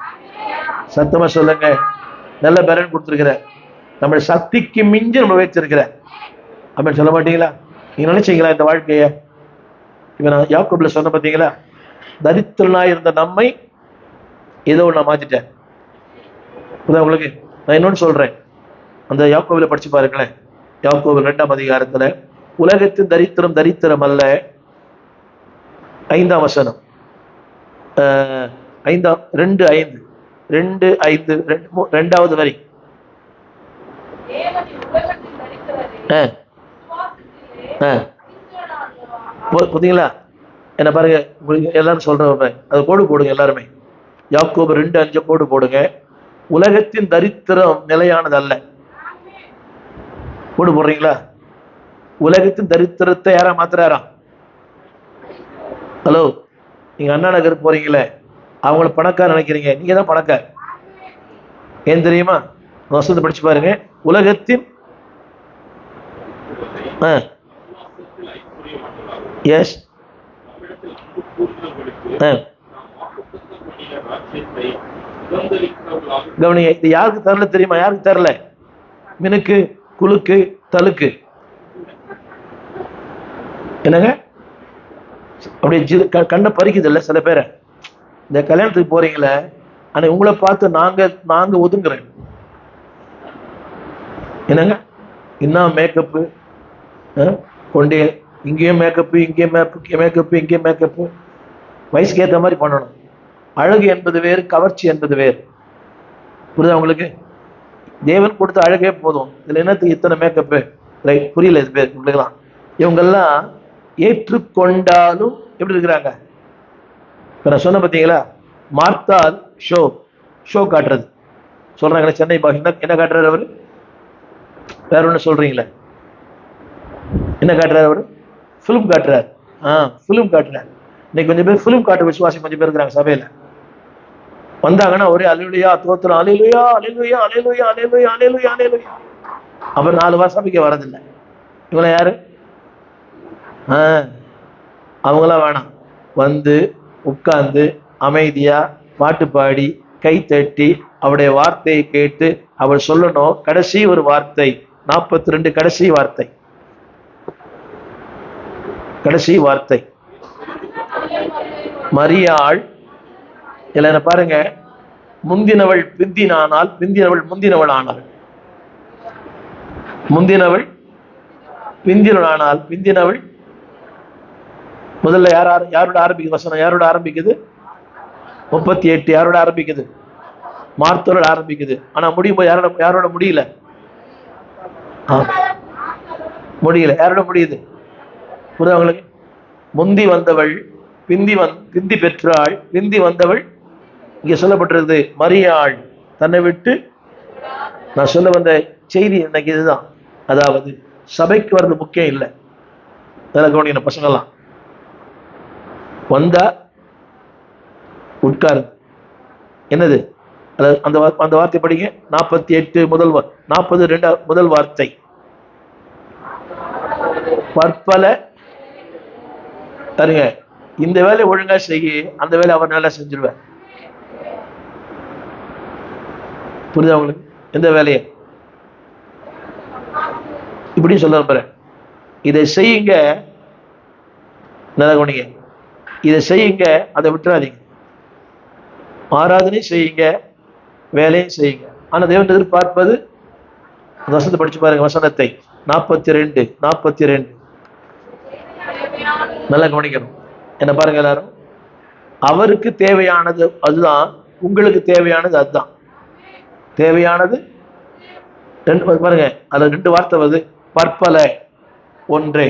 Speaker 1: சத்தமா சொல்லுங்க, நல்ல பலன் கொடுத்துருக்கிறார். நம்ம சக்திக்கு மிஞ்சி நம்ம வச்சிருக்கிறார். அப்படின்னு சொல்ல மாட்டீங்களா? நீங்க நினைச்சீங்களா இந்த வாழ்க்கைய? இப்ப நான் யாக்கோபுல சொன்ன பார்த்தீங்களா, தரித்திரனாய் இருந்த நம்மை ஏதோ நான் மாத்திட்டேன். உங்களுக்கு நான் இன்னொன்னு சொல்றேன், அந்த யாக்கோபுல படிச்சு பாருங்களேன். யாக்கோபு 2ஆம் அதிகாரத்துல, உலகத்தின் தரித்திரம் தரித்திரம் அல்ல. 5ஆம் வசனம், 2:5 வரி. பார்த்தீங்களா? என்ன பாருங்க, எல்லாரும் சொல்றேன், அது கோடு போடுங்க எல்லாருமே. யாக்கோபு 2:5 கோடு போடுங்க. உலகத்தின் தரித்திரம் நிலையானது அல்ல. கோடு போடுறீங்களா? உலகத்தின் தரித்திரத்தை யாரா மாத்துறாரா? ஹலோ, நீங்க அண்ணா நகர் போறீங்களே, அவங்கள பணக்கார நினைக்கிறீங்க, நீங்க தான் பணக்கார. ஏன் தெரியுமா? வசனத்தை படிச்சு பாருங்க. உலகத்தின் எஸ் கவனிங்க, இது யாருக்கு தரல தெரியுமா? யாருக்கு தரல? மினுக்கு, குலுக்கு, தலுக்கு. என்னங்க அப்படியே கண்ணை பறிக்குது இல்ல சில பேரை. இந்த கல்யாணத்துக்கு போறீங்களே, ஆனா உங்களை பார்த்து நாங்க ஒதுங்குறேன். என்னங்க இன்னும் மேக்கப்பு கொண்டே, இங்கேயும் மேக்கப்பு, இங்கேயும் மேக்கப்பு, இங்கேயும் மேக்கப்பு. வயசுக்கு ஏற்ற மாதிரி பண்ணணும். அழகு என்பது வேறு, கவர்ச்சி என்பது வேறு. புரியுதா உங்களுக்கு? தேவன் கொடுத்த அழகே போதும், இதுல என்னத்துக்கு இத்தனை மேக்கப்பு? ரைட், புரியல இது பேர் பிள்ளைகளாம். இவங்கெல்லாம் ஏற்றுக்கொண்டாலும் எப்படி இருக்கிறாங்க? இப்ப நான் சொன்ன பார்த்தீங்களா, மார்த்தால் ஷோ காட்டுறது சொல்றாங்களே. சென்னை பாஷை என்ன காட்டுறாரு அவரு? வேற ஒண்ணு சொல்றீங்களே, என்ன காட்டுறாரு அவரு? பிலிம் காட்டுறாரு. பிலிம் காட்டுறாரு. இன்னைக்கு கொஞ்சம் பேர் பிலிம் காட்டு விசுவாசி கொஞ்சம் பேர் இருக்கிறாங்க சபையில. வந்தாங்கன்னா ஒரே அல்லேலூயா தோத்திரம், அல்லேலூயா அல்லேலூயா அல்லேலூயா அல்லேலூயா அல்லேலூயா அல்லேலூயா. அப்புறம் 4 வாரம் சபைக்கு வரதில்லை. இவங்கள யாரு? அவங்களாம் வேணாம். வந்து உட்கார்ந்து அமைதியா பாட்டு பாடி கை தட்டி அவருடைய வார்த்தையை கேட்டு அவர் சொல்லணும். கடைசி ஒரு வார்த்தை, 42 கடைசி வார்த்தை, கடைசி வார்த்தை. மரியாள் இல்ல பாருங்க, முந்தினவள் பிந்தினானால் பிந்தினவள் முந்தினவள் ஆனாள். முந்தினவள் பிந்தினவள் ஆனால் பிந்தினவள் முதல்ல யாரோட ஆரம்பிக்குது வசனம்? யாரோட ஆரம்பிக்குது? 38 யாரோட ஆரம்பிக்குது? மார்த்தோட ஆரம்பிக்குது. ஆனா முடியும் போது யாரோட முடியல? முடியல. யாரோட முடியுது? புரியுது? முந்தி வந்தவள் பிந்தி பெற்றாள், பிந்தி வந்தவள் இங்க சொல்லப்பட்டிருக்குது மரியாள் தன்னை விட்டு. நான் சொல்ல வந்த செய்தி இன்னைக்கு இதுதான். அதாவது சபைக்கு வர்றது முக்கியம் இல்லை. கவனிக்கணும் பசங்கள்லாம். வந்தா உட்காரு. என்னது அந்த வார்த்தை படிங்க. 48 40 முதல் வார்த்தை. பற்பல தருங்க. இந்த வேலை ஒழுங்கா செய்ய, அந்த வேலை அவர் நல்லா செஞ்சிருவார். புரியுதா உங்களுக்கு? எந்த வேலையை இப்படி சொல்ல போறேன். இதை செய்யுங்க, நல்லா கவனிங்க. இதை செய்யுங்க, அதை விட்டுறாதீங்க. ஆராதனை செய்யுங்க, வேலையும் செய்யுங்க. ஆனா தேவன் எதிர்பார்ப்பது, வசனத்தை படிச்சு பாருங்க. வசனத்தை 42 நல்லா கவனிக்கணும். என்ன பாருங்க எல்லாரும். அவருக்கு தேவையானது அதுதான், உங்களுக்கு தேவையானது அதுதான். தேவையானது பாருங்க. அதுல 2 வார்த்தை வருது. பற்பல ஒன்றே.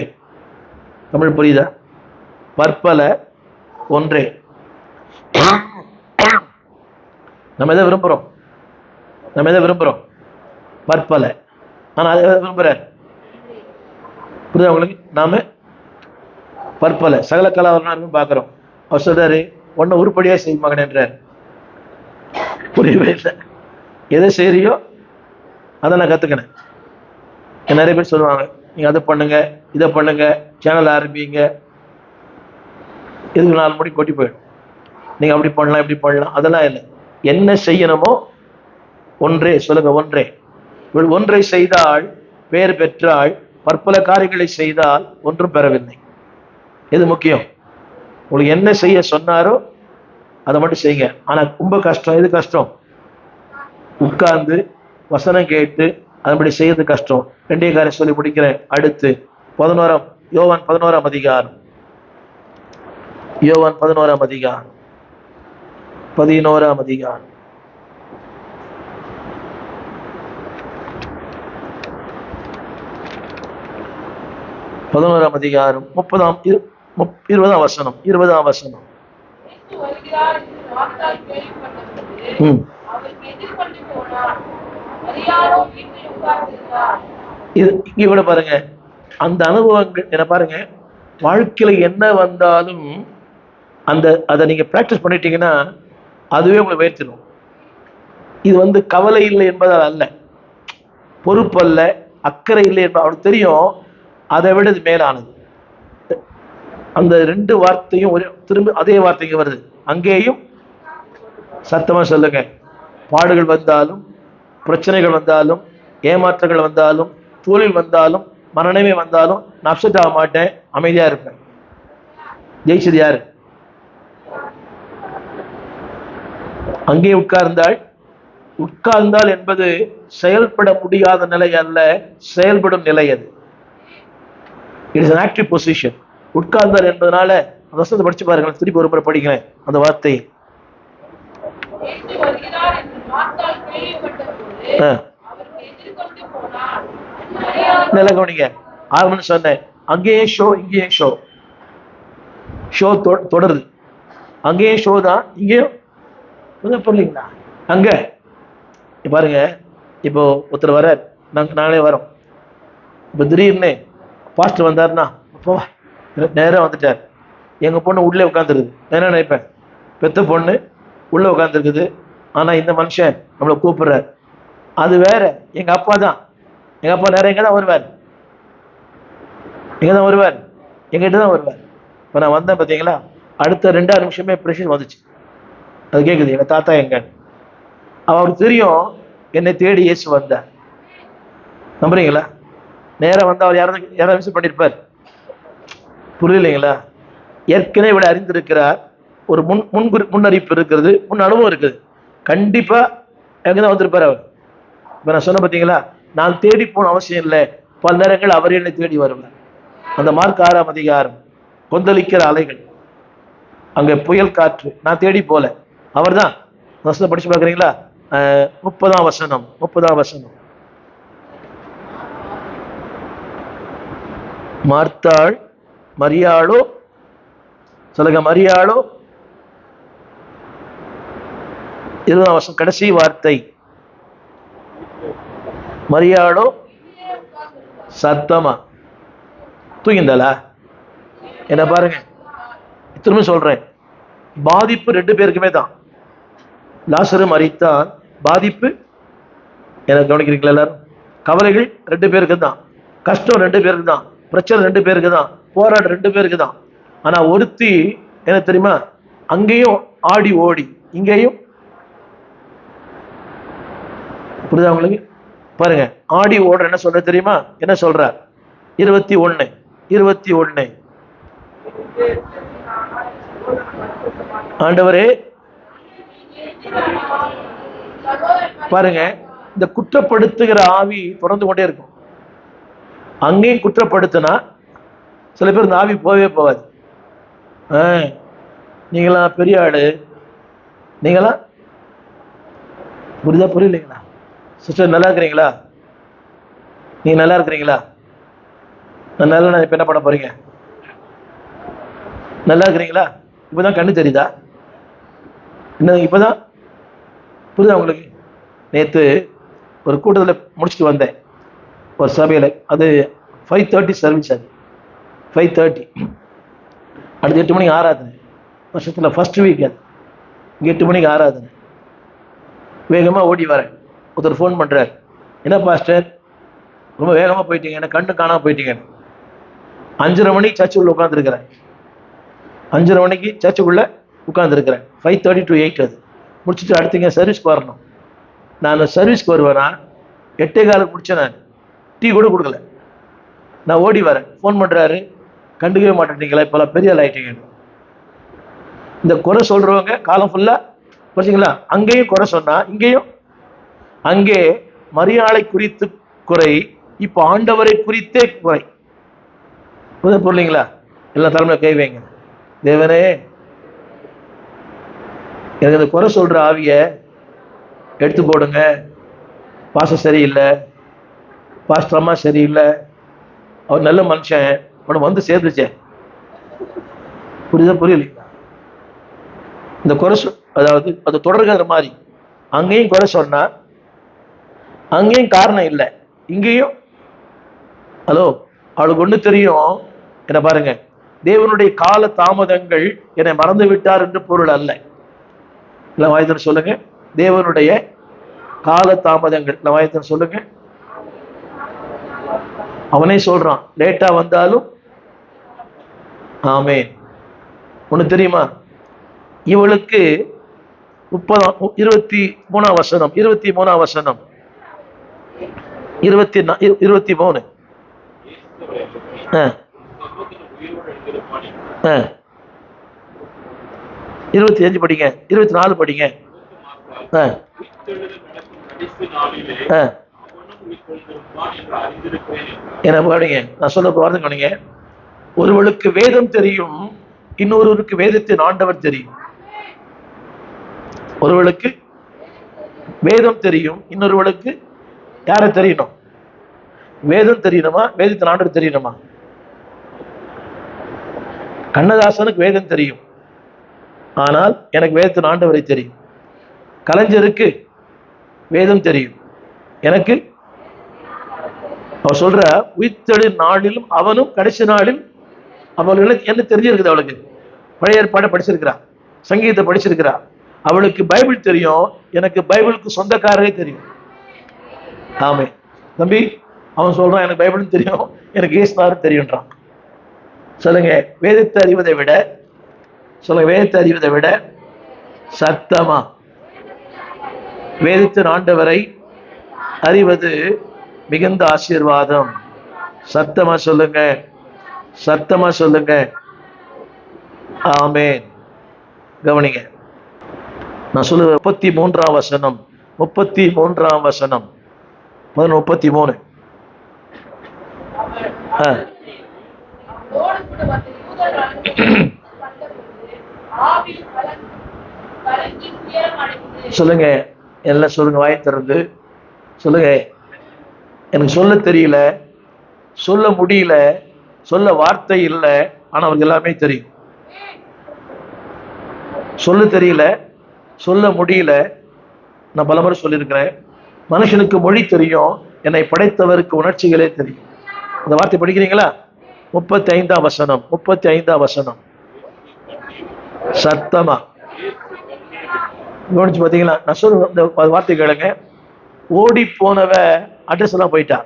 Speaker 1: தமிழ் புரியுதா? பற்பல ஒன்றே. நம்ம எதை விரும்புறோம்? பற்பல. ஆனா அதை விரும்புற. புரியுதா உங்களுக்கு? நாம பற்பல சகல கலாவரணம் பாக்குறோம். அவர் சொல்றாரு, ஒன்னு உருப்படியா செய்ய மகன் என்றார். புரியவே இல்லை. எதை செய்யறியோ அதை நான் கத்துக்கினேன். நிறைய பேர் சொல்லுவாங்க, நீங்க அதை பண்ணுங்க, இதை பண்ணுங்க, சேனல் ஆரம்பிங்க, இதுக்கு 4 மணி கொட்டி போயிடும். நீங்க அப்படி பண்ணலாம், இப்படி பண்ணலாம், அதெல்லாம் இல்லை. என்ன செய்யணுமோ ஒன்றே சொல்லுங்க. ஒன்றை செய்தால் பேர் பெற்றால், பற்பல காரியங்களை செய்தால் ஒன்றும் பெறவில்லை. எது முக்கியம்? உங்களுக்கு என்ன செய்ய சொன்னாரோ அதை மட்டும் செய்யுங்க. ஆனா ரொம்ப கஷ்டம். எது கஷ்டம்? உட்கார்ந்து வசனம் கேட்டு அதன்படி செய்யறது கஷ்டம். 2 காரியம் சொல்லி முடிக்கிறேன். அடுத்து யோவான் 11 அதிகாரம். யோவான் 11 அதிகாரம் 11 அதிகாரம். அதிகாரம் 20 வசனம். இங்க கூட பாருங்க, அந்த அனுபவங்கள் என்ன பாருங்க. வாழ்க்கையில என்ன வந்தாலும் அதை நீங்க பிராக்டிஸ் பண்ணிட்டீங்கன்னா அதுவே உங்களை உயர்த்திடும். இது கவலை இல்லை என்பதால் அல்ல, பொறுப்பு அல்ல, அக்கறை இல்லை என்பது அவருக்கு தெரியும். அதை விட இது மேலானது. அந்த 2 வார்த்தையும் திரும்ப அதே வார்த்தைக்கு வருது. அங்கேயும் சத்தமா சொல்லுங்க. பாடுகள் வந்தாலும், பிரச்சனைகள் வந்தாலும், ஏமாற்றங்கள் வந்தாலும், தோல்வி வந்தாலும், மரணமே வந்தாலும் நான் அப்செட் ஆக மாட்டேன், அமைதியா இருப்பேன். ஜெயிச்சது யாரு? அங்கே உட்கார்ந்தால் என்பது செயல்பட முடியாத நிலை அல்ல, செயல்படும் நிலை. அது it is an active position. உட்கார்ந்தால் என்பதனால அந்த வசனத்தை படிச்சு பாருங்க. திருப்பி ஒரு முறை படிக்கிறேன் அந்த வார்த்தையை. நல்லா கவனிங்க. ஆரம்பம் சொன்னேன், அங்கேயும் ஷோ, இங்கேயும் ஷோ தொடருது. அங்கேயும் ஷோ தான், இங்கேயும் புரியலீங்களா? அங்க பாருங்க. இப்போ ஒருத்தர் வர, நாங்களே வரோம். இப்போ திடீர்னு பாஸ்டர் வந்தாருன்னா நேரம் வந்துட்டார். எங்க பொண்ணு உள்ளே உட்காந்துருக்குது. என்ன நினைப்பேன்? பெத்த பொண்ணு உள்ள உட்காந்துருக்குது. ஆனா இந்த மனுஷன் நம்மளை கூப்பிடுறார். அது வேற. எங்க அப்பா தான். எங்க அப்பா நேரம் எங்கதான் வருவார்? எங்கிட்ட தான் வருவார். இப்ப நான் வந்தேன் பார்த்தீங்களா, அடுத்த 2 நிமிஷமே பிரஷர் வந்துச்சு. அது கேட்குது, எங்க தாத்தா எங்க. அவருக்கு தெரியும் என்னை தேடி இயேசு வந்தார். நம்புறீங்களா? நேரம் வந்தா அவர் யாராவது மிஸ் பண்ணிருப்பார். புரியலைங்களா? ஏற்கனவே இவரை அறிந்திருக்கிறார். ஒரு முன்னறிப்பு இருக்கிறது, முன் அனுபவம் இருக்குது. கண்டிப்பா எங்கதான் வந்திருப்பாரு அவர். இப்ப நான் சொன்ன பார்த்தீங்களா, நான் தேடி போன அவசியம் இல்லை, பல நேரங்கள் அவர் என்னை தேடி வருவார். அந்த மார்க் 6ஆம் அதிகாரம், கொந்தளிக்கிற அலைகள், அங்க புயல் காற்று, நான் தேடி போல, அவர் தான். வசனம் படிச்சு பார்க்குறீங்களா? 30ஆம் வசனம், 30ஆம் வசனம். மார்த்தாள் மரியாளோ, சொல்லுங்க, மரியாளோ 20ஆம் வசனம் கடைசி வார்த்தை. மரியாளோ சத்தமா தூங்கிந்தாளா? என்ன பாருங்க, திரும்ப சொல்றேன், பாதிப்பு 2 பேருக்குமே தான். லாசரு மரித்தான், பாதிப்பு எனக்கு கவனிக்கிறீங்களா எல்லாரும்? கவலைகள் 2 பேருக்கு தான், கஷ்டம் 2 பேருக்கு தான், பிரச்சனை 2 பேருக்கு தான், போராட்டம் 2 பேருக்கு தான். ஆனா ஒருத்தி என்ன தெரியுமா, அங்கேயும் ஆடி ஓடி இங்கேயும், புரியுதா உங்களுக்கு? பாருங்க, ஆடி ஓடுற என்ன சொல்ற தெரியுமா? என்ன சொல்றார்? 21 ஆண்டவரே பாருங்க, இந்த குற்றப்படுத்துகிற ஆவி தொடர்ந்து கொண்டே இருக்கும். அங்கேயும் குற்றப்படுத்தினா சில பேர் இந்த ஆவி போகவே போகாது. நீங்களா பெரிய ஆளு, நீங்களா, புரியுதா புரியலைங்களா? சிஸ்டர் நல்லா இருக்கிறீங்களா? நீங்க நல்லா இருக்கிறீங்களா? நல்லா, இப்ப என்ன பண்ண போறீங்க? நல்லா இருக்கிறீங்களா? இப்பதான் கண்ணு தெரியுதா? என்ன இப்பதான் புரியுதா உங்களுக்கு? நேற்று ஒரு கூட்டத்தில் முடிச்சுட்டு வந்தேன், ஒரு சபையில். அது 5:30 சர்வீஸ். அது 5:30. அடுத்து 8 மணிக்கு ஆராதனை. வருஷத்தில் ஃபர்ஸ்ட் வீக் அது. 8 மணிக்கு ஆராதனை. வேகமாக ஓடி வரேன். ஒருத்தர் ஃபோன் பண்ணுறார், என்ன பாஸ்டர் ரொம்ப வேகமாக போயிட்டீங்க, என்ன கண்ணு காணாமல் போயிட்டீங்க. 5:30 மணிக்கு சர்ச்சுக்குள்ளே உட்காந்துருக்கிறேன். 5:30 மணிக்கு சர்ச்சுக்குள்ளே உட்காந்துருக்கிறேன். 5:30 to 8 அது முடிச்சுட்டு அடுத்தங்க சர்வீஸ்க்கு வரணும். நான் சர்வீஸ்க்கு வருவேன்னா 8:15 முடிச்சேன். நான் டீ கூட கொடுக்கல. நான் ஓடி வரேன். ஃபோன் பண்ணுறாரு, கண்டுக்கவே மாட்டேட்டீங்களா, இப்போலாம் பெரிய ஆள் ஆகிட்டீங்க. இந்த குறை சொல்கிறவங்க காலம் ஃபுல்லாக புரிஞ்சுங்களா? அங்கேயும் குறை சொன்னா இங்கேயும், அங்கே மரியாதை குறித்து குறை, இப்போ ஆண்டவரை குறித்தே குறை. புரியலீங்களா? எல்லா தலைமையில கை வைங்க. தேவனே, எனக்கு இந்த குறை சொல்ற ஆவிய எடுத்து போடுங்க. பாசம் சரியில்லை, பாஸ்டர் அம்மா சரியில்லை, அவர் நல்ல மனுஷன், உனக்கு வந்து சேர்ந்துச்சேன். புரியுதா புரியலீங்களா? இந்த குறை அதாவது அது தொடர்கிற மாதிரி. அங்கேயும் குறை சொன்னா அங்கேயும் காரணம் இல்லை, இங்கேயும். ஹலோ, அவளுக்கு ஒண்ணு தெரியும், என்ன பாருங்க, தேவனுடைய கால தாமதங்கள் என்னை மறந்து விட்டார் என்று பொருள் அல்ல. இல்லை வாய்த்தன் சொல்லுங்க, தேவனுடைய கால தாமதங்கள். இல்லை வாய்த்தன் சொல்லுங்க. அவனே சொல்றான், லேட்டா வந்தாலும் ஆமென். ஒண்ணு தெரியுமா, இவளுக்கு 23ஆம் வசனம், 23ஆம் வசனம், 23. 25 படிங்க, 24 படிங்க. என்ன பாடுங்க, நான் சொல்ல வார்த்தை கவனிங்க. ஒருவளுக்கு வேதம் தெரியும், இன்னொருவருக்கு வேதத்தின் ஆண்டவர் தெரியும். ஒருவளுக்கு வேதம் தெரியும், இன்னொருவளுக்கு யாரை தெரியணும்? வேதம் தெரியணுமா, வேதத்தின் ஆண்டவர் தெரியணுமா? கண்ணதாசனுக்கு வேதம் தெரியும், ஆனால் எனக்கு வேதத்தின் ஆண்டவரை தெரியும். கலைஞருக்கு வேதம் தெரியும், எனக்கு அவர் சொல்ற உயிர்த்தெழு நாளிலும் அவனும் கடைசி நாளில் அவளுக்கு என்ன தெரிஞ்சிருக்குது. அவளுக்கு பழைய ஏற்பாடை படிச்சிருக்கிறா, சங்கீதத்தை படிச்சிருக்கிறா, அவளுக்கு பைபிள் தெரியும், எனக்கு பைபிளுக்கு சொந்தக்காரரே தெரியும். ஆமே தம்பி, அவன் சொல்றான் எனக்கு பைபிளும் தெரியும், எனக்கு இயேசுநாதரும் தெரியும்ன்றான். சொல்லுங்க, வேதத்தை அறிவதை விட, சொல்லுங்க, வேதத்தை அறிவதை விட சத்தமா வேதத்தின் ஆண்டவரை அறிவது மிகுந்த ஆசீர்வாதம். சத்தமா சொல்லுங்க, சத்தமா சொல்லுங்க. ஆமென். கவனிங்க, நான் சொல்லுவேன் 33ஆம் வசனம், 33ஆம் வசனம், 33. சொல்லுங்க, எல்லாம் சொல்லுங்க, வாயை திறந்து சொல்லுங்க. எனக்கு சொல்ல தெரியல, சொல்ல முடியல, சொல்ல வார்த்தை இல்லை, ஆனா அவருக்கு எல்லாமே தெரியும். சொல்ல தெரியல, சொல்ல முடியல. நான் பலமுறை சொல்லியிருக்கிறேன், மனுஷனுக்கு மொழி தெரியும், என்னை படைத்தவருக்கு உணர்ச்சிகளே தெரியும். அந்த வார்த்தை படிக்கிறீங்களா? 35ஆம் வசனம், 35ஆம் வசனம் சத்தமா கவனிச்சு பார்த்தீங்களா? நான் சொல்ல வார்த்தை கேளுங்க. ஓடி போனவ அட்ரஸ் எல்லாம் போயிட்டா,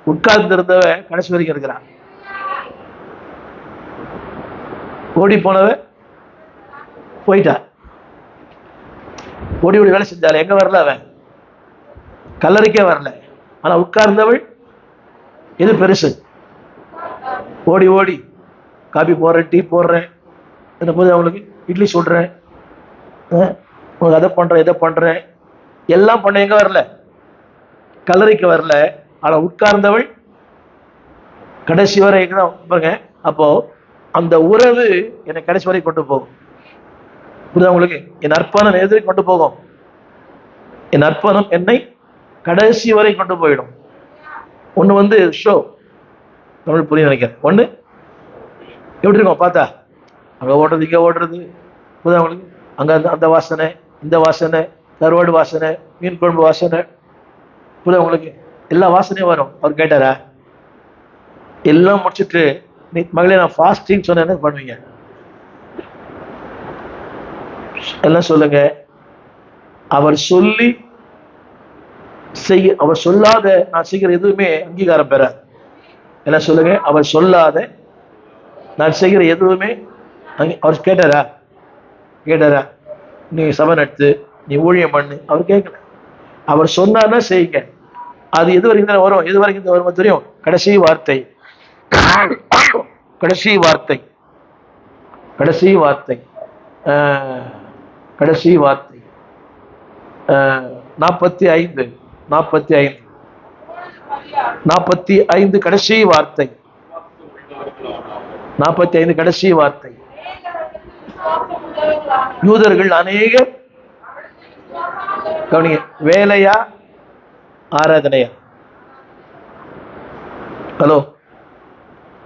Speaker 1: உட்கார்ந்து இருந்தவ கடைசி வரைக்கும் இருக்கிறான். ஓடி போனவ போயிட்டா, ஓடி ஓடி வேலை செஞ்சால, எங்க வரல அவன், கல்லறைக்கே வரல. ஆனா உட்கார்ந்தவள் எது பெருசு? ஓடி ஓடி காபி போடுறேன், டீ போடுறேன், போது அவங்களுக்கு இட்லி சுடுறேன், உனக்கு அதை பண்றேன், இதை பண்றேன், எல்லாம் பண்ண, எங்க வரல, கல்லறைக்கு வரல. ஆனா உட்கார்ந்தவள் கடைசி வரை பாருங்க. அப்போ அந்த உறவு என்னை கடைசி வரை கொண்டு போகும். புரியுதா உங்களுக்கு? என் அர்ப்பணம் எதிரை கொண்டு போகும். என் அர்ப்பணம் என்னை கடைசி வரை கொண்டு போயிடும். ஒண்ணு ஷோ, தமிழ் புரிய நினைக்கிறேன். ஒண்ணு எப்படி இருக்கும் பார்த்தா, அங்க ஓடுறது, இங்க ஓடுறது. புரியுதா உங்களுக்கு? அங்க அந்த வாசனை, இந்த வாசனை, கருவாடு வாசனை, மீன் குழம்பு வாசனை. புரியுதா உங்களுக்கு? எல்லா வாசனையும் வரும். அவர் கேட்டாரா? எல்லாம் முடிச்சுட்டு, நீ மகளே நான் ஃபாஸ்டிங் சொன்ன என்ன பண்ணுவீங்க? எல்லாம் சொல்லுங்க. அவர் சொல்லி செய்ய, அவர் சொல்லாத நான் செய்கிற எதுவுமே அங்கீகாரம் பெறாது. எல்லாம் சொல்லுங்க. அவர் சொல்லாத நான் செய்கிற எதுவுமே அவர் கேட்டாரா? கேட்டாரா? நீ சபை நடத்து, நீ ஊழியம் பண்ணு, அவர் கேட்கல. அவர் சொன்னார்னா செய்யுங்க. அது எது வரைக்கும் தான் வரும், எது வரைக்கும் தான் வரும் தெரியும்? கடைசி வார்த்தை, கடைசி வார்த்தை, கடைசி வார்த்தை, கடைசி வார்த்தை. 45 45 45 கடைசி வார்த்தை, 45 கடைசி வார்த்தை. யூதர்கள் அநேகர், கவனிங்க, வேலையா ஆராதனையா? ஹலோ,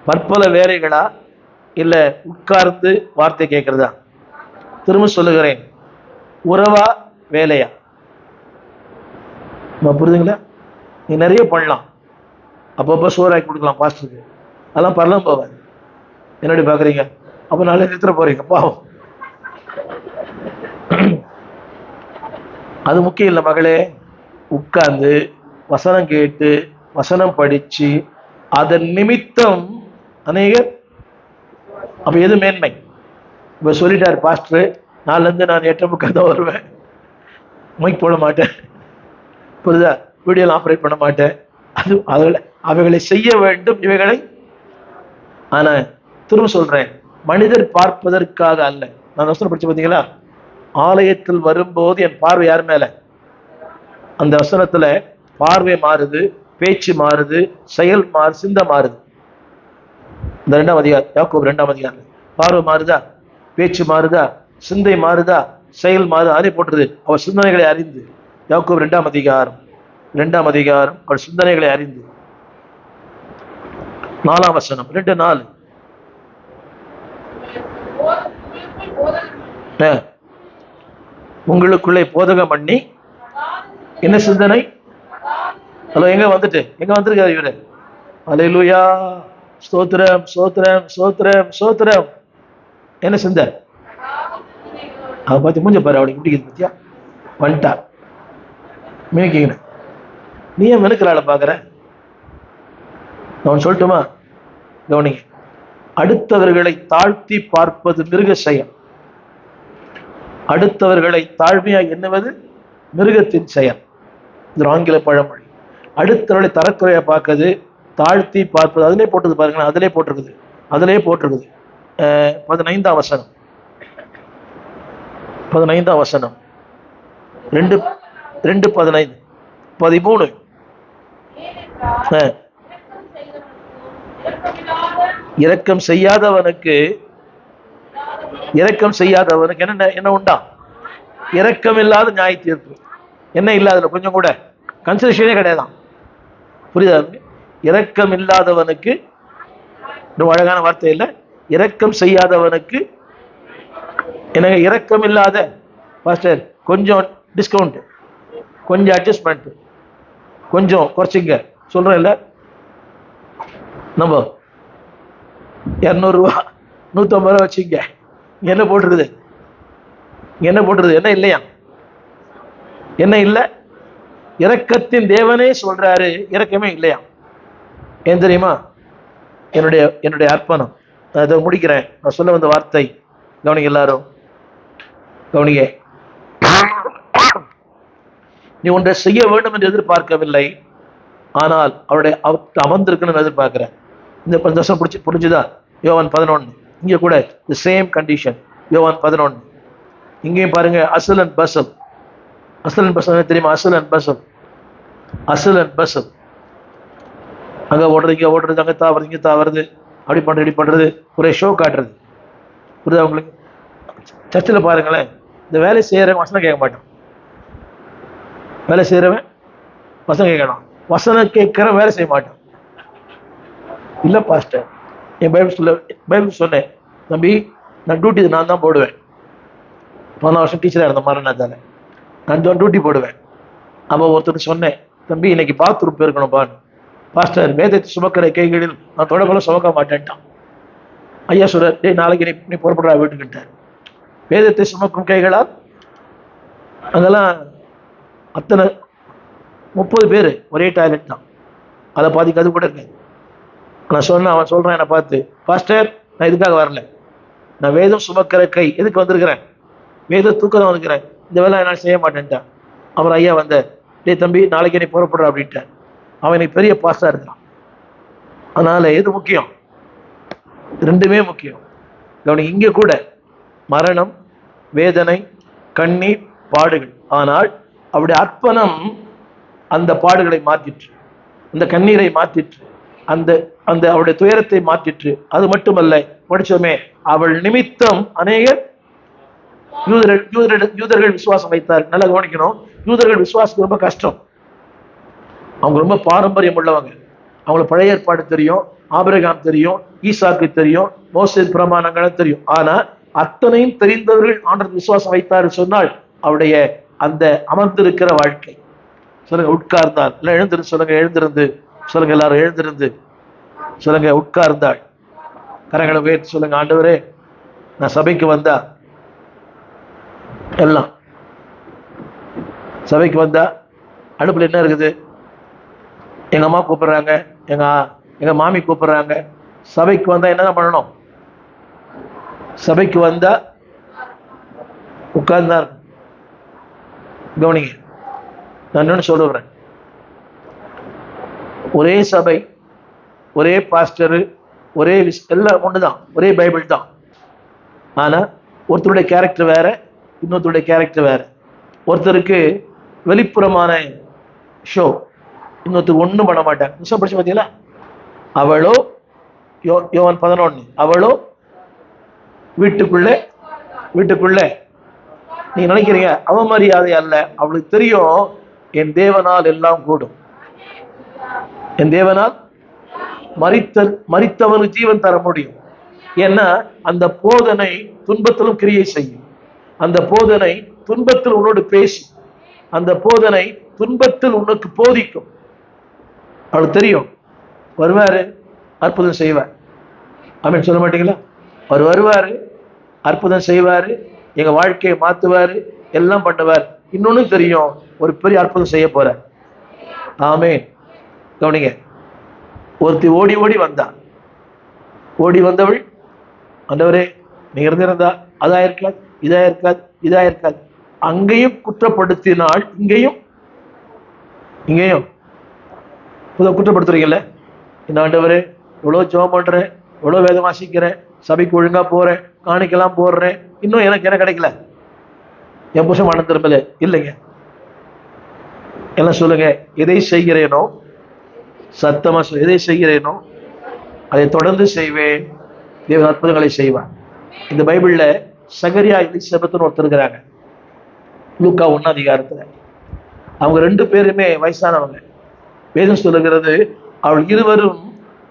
Speaker 1: பற்பல வேலைகளா இல்ல உட்கார்ந்து வார்த்தை கேட்கிறதா? திரும்ப சொல்லுகிறேன், உறவா வேலையா? புரியுதுங்களா? நீ நிறைய பண்ணலாம், அப்பப்போ சோறாக்கி கொடுக்கலாம் பாஸ்டருக்கு, அதெல்லாம் பரலாம் போவாது. என்னடி பாக்குறீங்க? அப்ப நாளை நிறுத்த போறீங்க, பாவம். அது முக்கியம் இல்லை மகளே. உட்கார்ந்து வசனம் கேட்டு வசனம் படிச்சு அதன் நிமித்தம் அநேகர். அப்ப எது மேன்மை? இப்ப சொல்லிட்டார் பாஸ்டர், நாலுல இருந்து நான் 8:30 தான் வருவேன், மைக் போட மாட்டேன், புரியுதா, வீடியோ ஆப்ரேட் பண்ண மாட்டேன், அது அவைகளை செய்ய வேண்டும் இவைகளை. ஆனா திரும்ப சொல்றேன், மனிதர் பார்ப்பதற்காக அல்ல. நான் வசனம் படிச்சு பார்த்தீங்களா? ஆலயத்தில் வரும்போது என் பார்வை யார் மேல? அந்த வசனத்துல பார்வை மாறுது, பேச்சு மாறுது, செயல் மாறு, சிந்தை மாறுது. இந்த 2ஆம் அதிகாரம், யாக்கோபு 2ஆம் அதிகாரம். பார்வை மாறுதா, பேச்சு மாறுதா, சிந்தை மாறுதா, செயல் மாறுதா, அதே போட்டுருது. அவர் சிந்தனைகளை அறிந்து, யாக்கோபு 2ஆம் அதிகாரம், 2ஆம் அதிகாரம், அவர் சிந்தனைகளை அறிந்து. 4ஆம் வசனம், 2:4. உங்களுக்குள்ளே போதகம் பண்ணி என்ன சிந்தனை? ஹலோ, எங்க வந்திருக்காரு இவரு? அல்லேலூயா, ஸ்தோத்திரம், ஸ்தோத்திரம், ஸ்தோத்திரம், ஸ்தோத்திரம். என்ன சிந்தை? அவ பார்த்து மூஞ்ச பாரு, அவளுக்கு பிடிக்குது பத்தியா, வந்துட்டா மினிக்கிங்க. நீ ஏன் மெனுக்கிறாள பாக்குற? நான் சொல்லட்டுமா? கவனிங்க. அடுத்தவர்களை தாழ்த்தி பார்ப்பது மிருக செயல். அடுத்தவர்களை தாழ்மையா எண்ணுவது மிருகத்தின் செயல். இது ஆங்கில பழமொழி. அடுத்தவர்களை தரக்குறையா பார்க்கறது, தாழ்த்தி பார்ப்பது. அதிலே போட்டது பாருங்களேன், அதிலே போட்டிருக்குது. 15ஆம் வசனம், 15ஆம் வசனம். 2:15 13. இரக்கம் செய்யாதவனுக்கு என்ன உண்டா? இரக்கம் இல்லாத நியாய தீர்ப்பு. என்ன இல்லாத கொஞ்சம் கூட கன்சிடரேஷனே கிடையாதான். புரியுதா? இரக்கம் இல்லாதவனுக்கு, அழகான வார்த்தை இல்லை, இரக்கம் செய்யாதவனுக்கு என்ன? இரக்கம் இல்லாத பாஸ்டர் கொஞ்சம் டிஸ்கவுண்ட், கொஞ்சம் அட்ஜஸ்ட்மெண்ட், கொஞ்சம் குறைச்சிங்க சொல்றேன் இல்ல. நம்ம 200 ரூபா 150 ரூபா வச்சுங்க. என்ன போட்டுருது? என்ன இல்லையா? என்ன இல்லை? இரக்கத்தின் தேவனே சொல்றாரு இரக்கமே இல்லையா? ஏன் தெரியுமா? என்னுடைய அர்ப்பணம். அதை முடிக்கிறேன். நான் சொல்ல வந்த வார்த்தை கவனிங்க, எல்லாரும் கவனிங்க. நீ ஒன்றை செய்ய வேண்டும் என்று எதிர்பார்க்கவில்லை, ஆனால் அவருடைய அமர்ந்திருக்கணும்னு எதிர்பார்க்கிறேன். இந்த வருஷம் புரிஞ்சுதா? யோவான் 11 இங்க கூட தி சேம் கண்டிஷன். யோவான் 11 இங்கேயும் பாருங்க. அசல் அண்ட் பசல் தெரியுமா? அசல் அண்ட் பசல் அங்க ஓடுறது, இங்க ஓடுறது, அங்க தாவறது, இங்க தாவறது, அப்படி பண்றது, இப்படி பண்றது, ஒரே ஷோ காட்டுறது. புரியுதா உங்களுக்கு? சர்ச்சில் பாருங்களேன், இந்த வேலை செய்யறவன் வசனம் கேட்க மாட்டான். வேலை செய்யறவன் வசனம் கேட்கணும், வசனம் கேட்கிறவன் வேலை செய்ய மாட்டான். இல்லை பாஸ்டர், என் பைபிள் சொன்னேன் தம்பி, நான் டியூட்டி நான் தான் போடுவேன். 14 வருஷம் டீச்சராக இருந்த மரணத்தால நான் டியூட்டி போடுவேன். அப்போ ஒருத்தர் சொன்னேன், தம்பி இன்னைக்கு பாத்ரூம் போயிருக்கணும்பான்னு. பாஸ்டர், வேதத்தை சுமக்கிற கைகளில் நான் தொடர்புல சுமக்க மாட்டேன்ட்டான். ஐயா சொல்ற, டே நாளைக்கு நீ புறப்படுறா வீட்டுக்கிட்டார். வேதத்தை சுமக்கும் கைகளால் அங்கெல்லாம் அத்தனை 30 பேர் ஒரே டாய்லெட் தான். அதை பாதிக்கு அது கூட இருக்கு. நான் சொன்னேன், அவன் சொல்றான் என்னை பார்த்து, பாஸ்டர் நான் இதுக்காக வரல, நான் வேதம் சுமக்கிற கை எதுக்கு வந்திருக்கிறேன்? வேதம் தூக்க தான் வந்துக்கிறேன், இந்த வேலை என்னால் செய்ய மாட்டேன்ட்டான். அப்புறம் ஐயா வந்த, டே தம்பி நாளைக்கு நீ புறப்படுற அப்படின்ட்டான். அவன் எனக்கு பெரிய பாஸ்டா இருக்கான். அதனால எது முக்கியம்? ரெண்டுமே முக்கியம். கவனிங்க, இங்க கூட மரணம், வேதனை, கண்ணீர், பாடுகள். ஆனால் அவருடைய அர்ப்பணம் அந்த பாடுகளை மாற்றிற்று, அந்த கண்ணீரை மாற்றிற்று, அந்த அந்த அவருடைய துயரத்தை மாற்றிற்று. அது மட்டுமல்ல, படிச்சோமே, அவள் நிமித்தம் அநேகர் யூதர்கள் விசுவாசம் வைத்தார். நல்லா கவனிக்கணும், யூதர்கள் விசுவாசம் ரொம்ப கஷ்டம். அவங்க ரொம்ப பாரம்பரியம் உள்ளவங்க. அவங்களுக்கு பழைய ஏற்பாடு தெரியும், ஆபிரகாம் தெரியும், ஈசாக்கு தெரியும், மோசே பிரமாணங்களும் தெரியும். ஆனா அத்தனையும் தெரிந்தவர்கள் ஆண்டவர் விசுவாசம் வைத்தார் சொன்னால் அவருடைய அந்த அமர்ந்திருக்கிற வாழ்க்கை. சொல்லுங்க, உட்கார்ந்தாள். இல்லை எழுந்திருந்து சொல்லுங்க, எழுந்திருந்து சொல்லுங்க, எல்லாரும் எழுந்திருந்து சொல்லுங்க, உட்கார்ந்தாள். கரங்களை உயர்த்தி சொல்லுங்க, ஆண்டவரே நான் சபைக்கு வந்தா, எல்லாம் சபைக்கு வந்தா அடுப்புல என்ன இருக்குது? எங்க அம்மா கூப்பிடுறாங்க, எங்க மாமி கூப்பிடுறாங்க. சபைக்கு வந்தா என்னதான் பண்ணணும்? சபைக்கு வந்தா உட்கார்ந்தா. கவனிங்க, நான் இன்னொன்னு சொல்லுறேன். ஒரே சபை, ஒரே பாஸ்டரு, ஒரே எல்லாம் ஒண்ணுதான், ஒரே பைபிள் தான். ஆனா ஒருத்தருடைய கேரக்டர் வேற, இன்னொருத்தருடைய கேரக்டர் வேற. ஒருத்தருக்கு வெளிப்புறமான ஷோ, இன்னொருத்தருக்கு ஒன்றும் பண்ண மாட்டாங்க. புதுசாக படிச்சு பார்த்தீங்களா? அவளோ யோவான் 11, அவளோ வீட்டுக்குள்ளே நீங்க நினைக்கிறீங்க அவமரியாதை அல்ல. அவளுக்கு தெரியும், என் தேவனால் எல்லாம் கூடும். என் தேவனால் மரித்தவனுக்கு ஜீவன் தர முடியும். ஏன்னா அந்த போதனை துன்பத்திலும் கிரியை செய்யும். அந்த போதனை துன்பத்தில் உன்னோடு பேசும். அந்த போதனை துன்பத்தில் உனக்கு போதிக்கும். அவளுக்கு தெரியும், வருவாரு, அற்புதம் செய்வார். அப்படின்னு சொல்ல மாட்டீங்களா? அவர் வருவாரு, அற்புதம் செய்வாரு, எங்க வாழ்க்கையை மாத்துவாரு, எல்லாம் பண்ணுவார். இன்னொன்னு தெரியும், ஒரு பெரிய அற்புதம் செய்ய போற. ஆமென். கவனிங்க, ஒருத்தி ஓடி வந்தவள், ஆண்டவரே நீங்க இருந்திருந்தா அதா இருக்காது, இதா இருக்காது. அங்கேயும் குற்றப்படுத்தினாள், இங்கேயும் குற்றப்படுத்துறீங்கல்ல. இந்த ஆண்டவரே இவ்வளவு ஜெபம் பண்றேன், இவ்வளவு வேதம் வாசிக்கிறேன், சபைக்கு ஒழுங்கா போறேன், காணிக்கலாம் போடுறேன், இன்னும் எனக்கு என்ன கிடைக்கல? என் புருஷன் மனம் திரும்பல இல்லைங்க. எல்லாம் சொல்லுங்க, எதை செய்கிறேனோ சத்தமா எதை செய்கிறேனோ அதை தொடர்ந்து செய்வேன், தேவன் அற்புதங்களை செய்வான். இந்த பைபிள்ல சகரியா எலிசபெத்னு ஒருத்தர் இருக்கிறாங்க, லூக்கா 1 அதிகாரத்துல. அவங்க 2 பேருமே வயசானவங்க. வேதம் சொல்லுகிறது, அவள் இருவரும்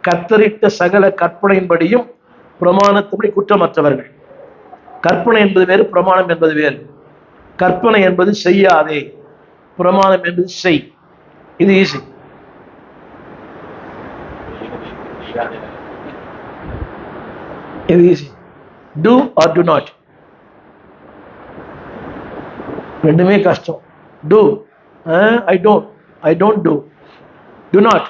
Speaker 1: கத்தரிட்ட சகல கற்பனையின்படியும் பிரமாணத்தபடி குற்றமற்றவர்கள். கற்பனை என்பது வேறு, பிரமாணம் என்பது வேறு. கற்பனை என்பது செய்யாதே, பிரமாணம் என்பது செய். இது ஈஸி. இது easy. Do or do not, ரெண்டுமே கஷ்டம். Do, I don't do. Do not.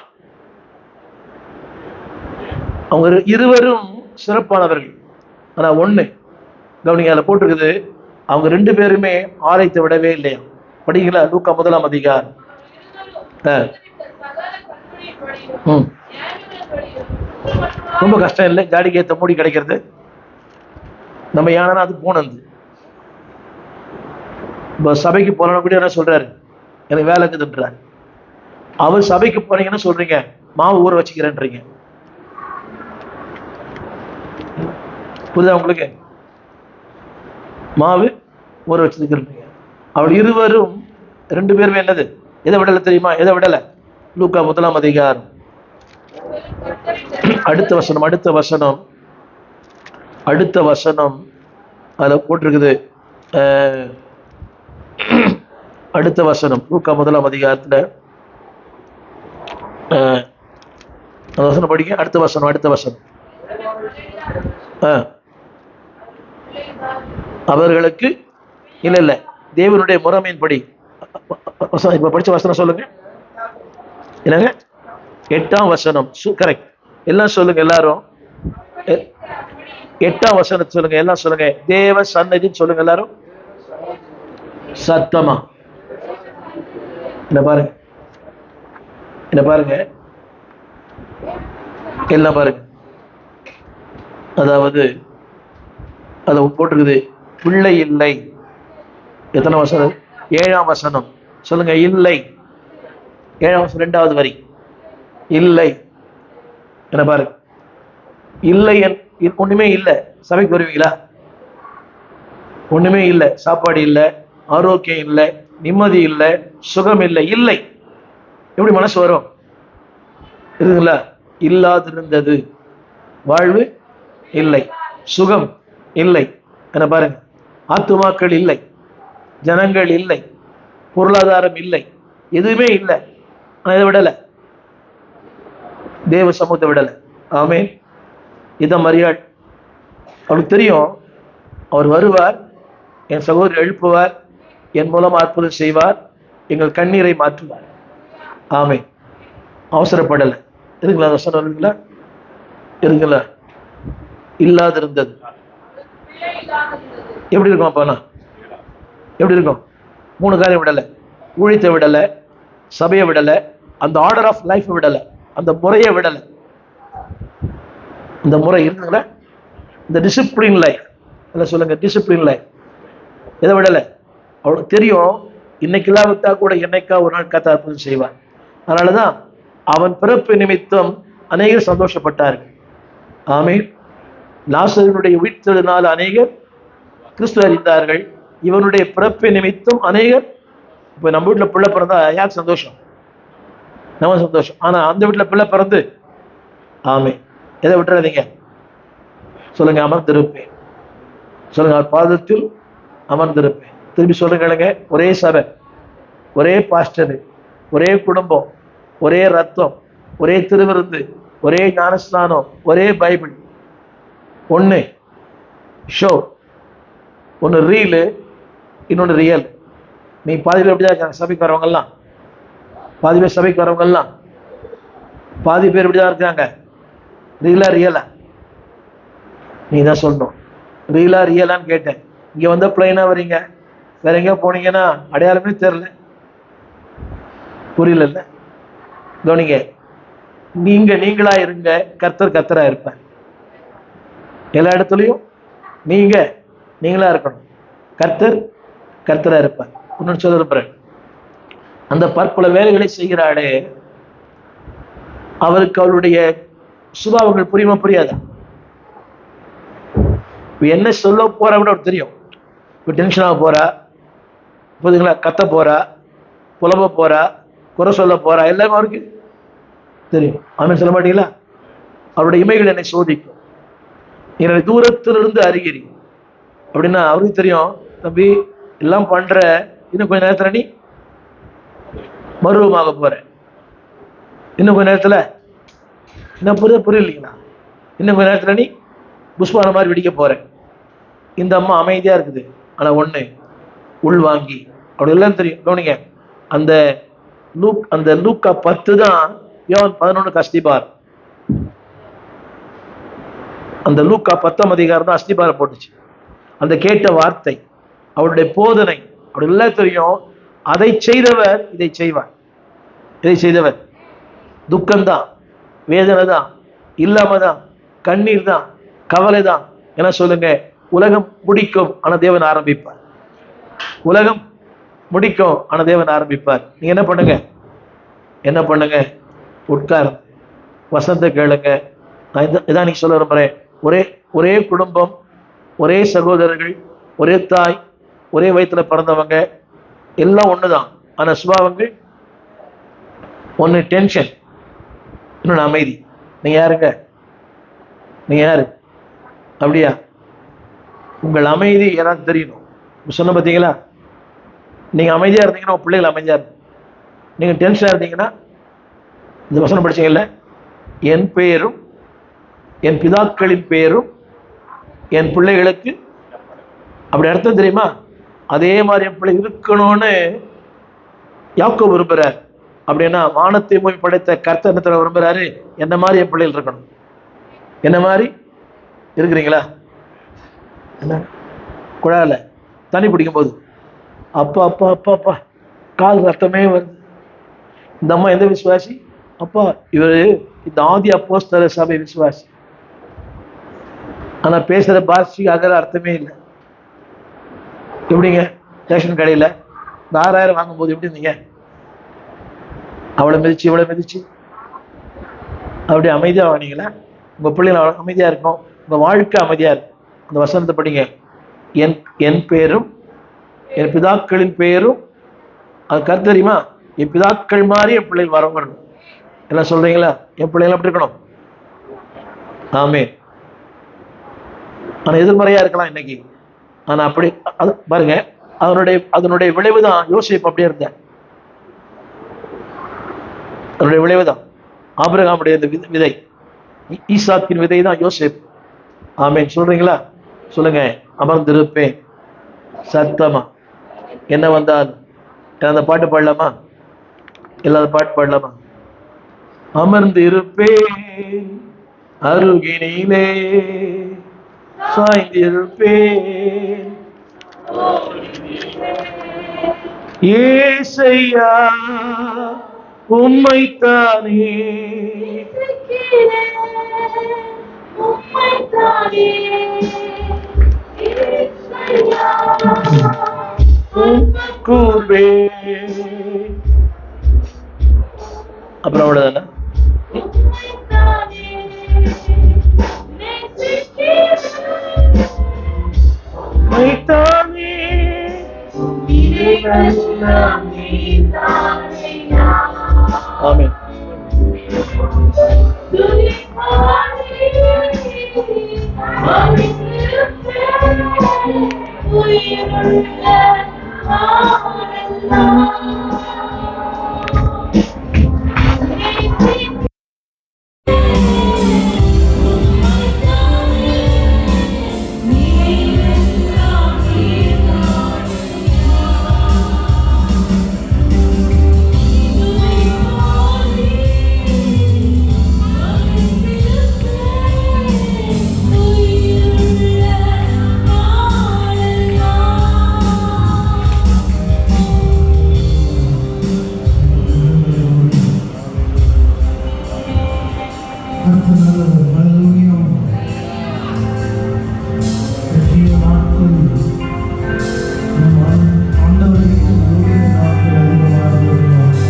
Speaker 1: அவங்க இருவரும் சிறப்பானவர்கள். ஆனா ஒண்ணு கவனிங்க, அதில் போட்டிருக்குது, அவங்க 2 பேருமே ஆலயத்தை விடவே இல்லையா. படிங்களா? லூக்கா 1 அதிகாரம். ரொம்ப கஷ்டம் இல்லை, ஜாடிக்கு ஏற்ற மூடி கிடைக்கிறது. நம்ம யானா அது போனது. இப்போ சபைக்கு போன கூட என்ன சொல்றாரு, எனக்கு வேலை இருக்குதுன்றாரு. அவர் சபைக்கு போனீங்கன்னு சொல்றீங்க, மாவு ஊற வச்சுக்கிறேன்றீங்க. புரியுதா உங்களுக்கு? மாவு ஊற வச்சிருக்கிறீங்க. அவள் இருவரும் 2 பேருமே என்னது, எதை விடலை தெரியுமா? எதை விடலை? லூக்கா 1 அதிகாரம் அடுத்த வசனம் அதில் போட்டிருக்குது. அடுத்த வசனம் லூக்கா 1 அதிகாரத்துல வசனம் படிங்க. அடுத்த வசனம் அவர்களுக்கு இல்ல தேவனுடைய முறைமையின்படி. இப்ப படிச்ச வசனம் சொல்லுங்க. என்னங்க? 8ஆம் வசனம். கரெக்ட். எல்லாம் சொல்லுங்க, எல்லாரும் 8ஆம் வசனத்தை சொல்லுங்க. எல்லாம் சொல்லுங்க, தேவ சன்னதின்னு சொல்லுங்க எல்லாரும் சத்தமா. என்ன பாருங்க, எல்லாம் பாருங்க. அதாவது அதை போட்டிருக்குது, பிள்ளை இல்லை. எத்தனை வசனம்? 7ஆம் வசனம் சொல்லுங்க. இல்லை. 7ஆம் வசனம் 2வது வரி. இல்லை. என்ன பாருங்க, இல்லை. ஒண்ணுமே இல்லை. சபைக்கு வருவீங்களா? ஒண்ணுமே இல்லை. சாப்பாடு இல்லை, ஆரோக்கியம் இல்லை, நிம்மதி இல்லை, சுகம் இல்லை. இல்லை. எப்படி மனசு வரும்? இருக்குங்களா? இல்லாதிருந்தது வாழ்வு இல்லை, சுகம் இல்லை. என்ன பாருங்க, ஆத்துமாக்கள் இல்லை, ஜனங்கள் இல்லை, பொருளாதாரம் இல்லை, எதுவுமே இல்லை. ஆனா இதை விடலை, தேவ சமூகத்தை விடலை. ஆமென். இதான் மரியாள். அவளுக்கு தெரியும், அவர் வருவார், என் சகோதரர் எழுப்புவார், என் மூலம் அற்புதம் செய்வார், எங்கள் கண்ணீரை மாற்றுவார். ஆமென். அவசரப்படலை. இருக்குங்களா? அவசரம் இருக்குங்களா? இல்லாதிருந்தது எப்படி இருக்கும்? அப்பனா எப்படி இருக்கும்? 3 காரியம் விடலை. ஊழியத்தை விடலை, சபையை விடலை, அந்த ஆர்டர் ஆஃப் லைஃப் விடலை, அந்த முறையை விடலை. இந்த முறை இருக்குங்களா? இந்த டிசிப்ளின் லைஃப். அதில் சொல்லுங்க, டிசிப்ளின் லைஃப். எதை விடலை? அவளுக்கு தெரியும், இன்னைக்கு இல்லாவிட்டா கூட என்னைக்கா ஒரு நாள் கர்த்தர் அற்புதம் செய்வார். அதனாலதான் அவன் பிறப்பு நிமித்தம் அநேகர் சந்தோஷப்பட்டார்கள். ஆமென். லாசருடைய உயிர்த்தெழுதலினால் அநேகர் கிறிஸ்து அறிந்தார்கள். இவனுடைய பிறப்பு நிமித்தம் அநேகர். இப்ப நம்ம வீட்டுல பிள்ளை பிறந்தா யாருக்கு சந்தோஷம்? நம்ம சந்தோஷம். ஆனா அந்த வீட்டுல பிள்ளை பிறந்து, ஆமென், எதை விட்டுறாதீங்க. சொல்லுங்க, அமர்ந்திருப்பேன். சொல்லுங்க, அவர் பாதத்தில் அமர்ந்திருப்பேன். திரும்பி சொல்லுங்க, ஒரே சபை, ஒரே பாஸ்டர், ஒரே குடும்பம், ஒரே ரத்தம், ஒரே திருவிருந்து, ஒரே ஞானஸ்நானம், ஒரே பைபிள். ஒன்று ஷோ, ஒன்று ரீலு, இன்னொன்று ரியல். நீ பாதி பேர் எப்படிதான் இருக்காங்க சபைக்கு வரவங்கெல்லாம்? பாதி பேர் சபைக்கு வரவங்கெல்லாம் பாதி பேர் இப்படிதான் இருக்காங்க. ரீலா ரியலா? நீ தான் சொல்லணும். ரீலா ரியலான்னு கேட்டேன். இங்க வந்தா பிளைனா வரீங்க, வேற எங்கேயோ போனீங்கன்னா அடையாளமே தெரியல. புரியல? கவனிங்க, நீங்களா இருங்க, கர்த்தர் கர்த்தரா இருப்பார். எல்லா இடத்துலையும் நீங்களா இருக்கணும், கர்த்தர் கர்த்தரா இருப்பார். இன்னொன்னு சொல்ல இருப்பார், அந்த பற்பல வேலைகளை செய்கிறாளே அவருக்கு அவளுடைய சுபாவங்கள் புரியுமா புரியாதா? என்ன சொல்ல போறா கூட அவருக்கு தெரியும். இப்போ டென்ஷனாக போறா, புரியுதுங்களா, கத்த போறா, புலம்ப போறா, குறை சொல்ல போறா, எல்லாமே அவருக்கு தெரியும். ஆமென் சொல்ல மாட்டீங்களா? அவருடைய இமைகள் என்னை சோதிக்கும், என்னுடைய தூரத்திலிருந்து அறிகிறீ அப்படின்னா அவருக்கு தெரியும். தம்பி எல்லாம் பண்ற, இன்னும் கொஞ்ச நேரத்துல நீ மருவமாக போற, இன்னும் கொஞ்ச நேரத்துல என்ன புரியலீங்களா, இன்னும் கொஞ்ச நேரத்துல நீ புஷ்பான மாதிரி வெடிக்க போற. இந்த அம்மா அமைதியா இருக்குது, ஆனா ஒண்ணு உள் வாங்கி அப்படி எல்லாம் தெரியும். கவனிங்க, அந்த லூக்கா 10 தான் யோவான் 11 அஸ்திபார். அந்த லூக்கா 10ஆம் அதிகாரம் தான் அஸ்திபார போட்டுச்சு. அந்த கேட்ட வார்த்தை, அவருடைய போதனை, அப்படி எல்லாம் தெரியும். அதை செய்தவர் இதை செய்வார். இதை செய்தவர் துக்கம்தான், வேதனை தான், இல்லாம தான், கண்ணீர் தான், கவலை தான். என்ன சொல்லுங்க, உலகம் முடிக்கும் ஆனா தேவன் ஆரம்பிப்பார். உலகம் முடிக்கும் ஆனா தேவன் ஆரம்பிப்பார். நீங்க என்ன பண்ணுங்க, என்ன பண்ணுங்க, உட்கார் வசனத்தை கேளுங்க. நான் இதான் நீங்க சொல்ல விரும்புறேன். ஒரே குடும்பம், ஒரே சகோதரர்கள், ஒரே தாய், ஒரே வயிற்றுல பிறந்தவங்க, எல்லாம் ஒண்ணுதான். ஆனா சுபாவங்கள் ஒண்ணு டென்ஷன், இன்னொன்னு அமைதி. நீங்க யாருங்க, நீங்க யாரு? அப்படியா? உங்கள் அமைதி எனக்கு தெரியணும். சொன்ன பார்த்தீங்களா, நீங்க அமைதியா இருந்தீங்கன்னா உங்க பிள்ளைகள் அமைதியா இருக்கும். நீங்க டென்ஷனா இருந்தீங்கன்னா, இந்த வசனம் படிச்சீங்கல்ல, என் பெயரும் என் பிதாக்களின் பெயரும் என் பிள்ளைகளுக்கு, அப்படி அர்த்தம் தெரியுமா? அதே மாதிரி என் பிள்ளை இருக்கணும்னு யாக்கோபு விரும்புறார். அப்படின்னா வானத்தை பூமி படைத்த கர்த்தர் விரும்புறாரு, என்ன மாதிரி என் பிள்ளைகள் இருக்கணும். என்ன மாதிரி இருக்கிறீங்களா? என்ன குழால தண்ணி பிடிக்கும் போது அப்பா அப்பா அப்பா அப்பா கால் ரத்தமே வருது. இந்த அம்மா எந்த விசுவாசி? அப்பா இவரு இந்த ஆதி அப்போஸ்தலர் சபை விசுவாசி. ஆனா பேசுற பாஷை அதில் அர்த்தமே இல்லை. எப்படிங்க ரேஷன் கடையில இந்த 6000 வாங்கும்போது எப்படி இருந்தீங்க? அவளை மிதிச்சு இவளை மிதிச்சு அப்படி அமைதியா வாங்கினீங்களா? உங்க பிள்ளைங்க அமைதியா இருக்கும், உங்க வாழ்க்கை அமைதியா இருக்கும். அந்த வசனத்தை படிங்க, என் பேரும் என் பிதாக்களின் பெயரும். அது கருத்து தெரியுமா? என் பிதாக்கள் மாதிரி என் பிள்ளைகள் வரணும். என்ன சொல்றீங்களா? என் பிள்ளைகள் அப்படி இருக்கணும். ஆமே. ஆனா எதிர்மறையா இருக்கலாம் இன்னைக்கு. ஆனா அப்படி அது பாருங்க, அதனுடைய விளைவுதான் யோசேப்பு அப்படியே இருந்த. அதனுடைய விளைவுதான் ஆபிரகாமுடைய விதை, ஈசாக்கின் விதை தான் யோசேப்பு. ஆமேன் சொல்றீங்களா? சொல்லுங்க. அமர்ந்திருப்பேன் சத்தமா, என்ன வந்தால். அந்த பாட்டு பாடலாமா? இல்லாத பாட்டு பாடலாமா? அமர்ந்து இருப்பேன் அருகினிலே சாய்ந்திருப்பேன் ஏசையா உம்மைத்தானே கூர்வே. அப்புறம் அவ்வளவுதானே? ஆமென்.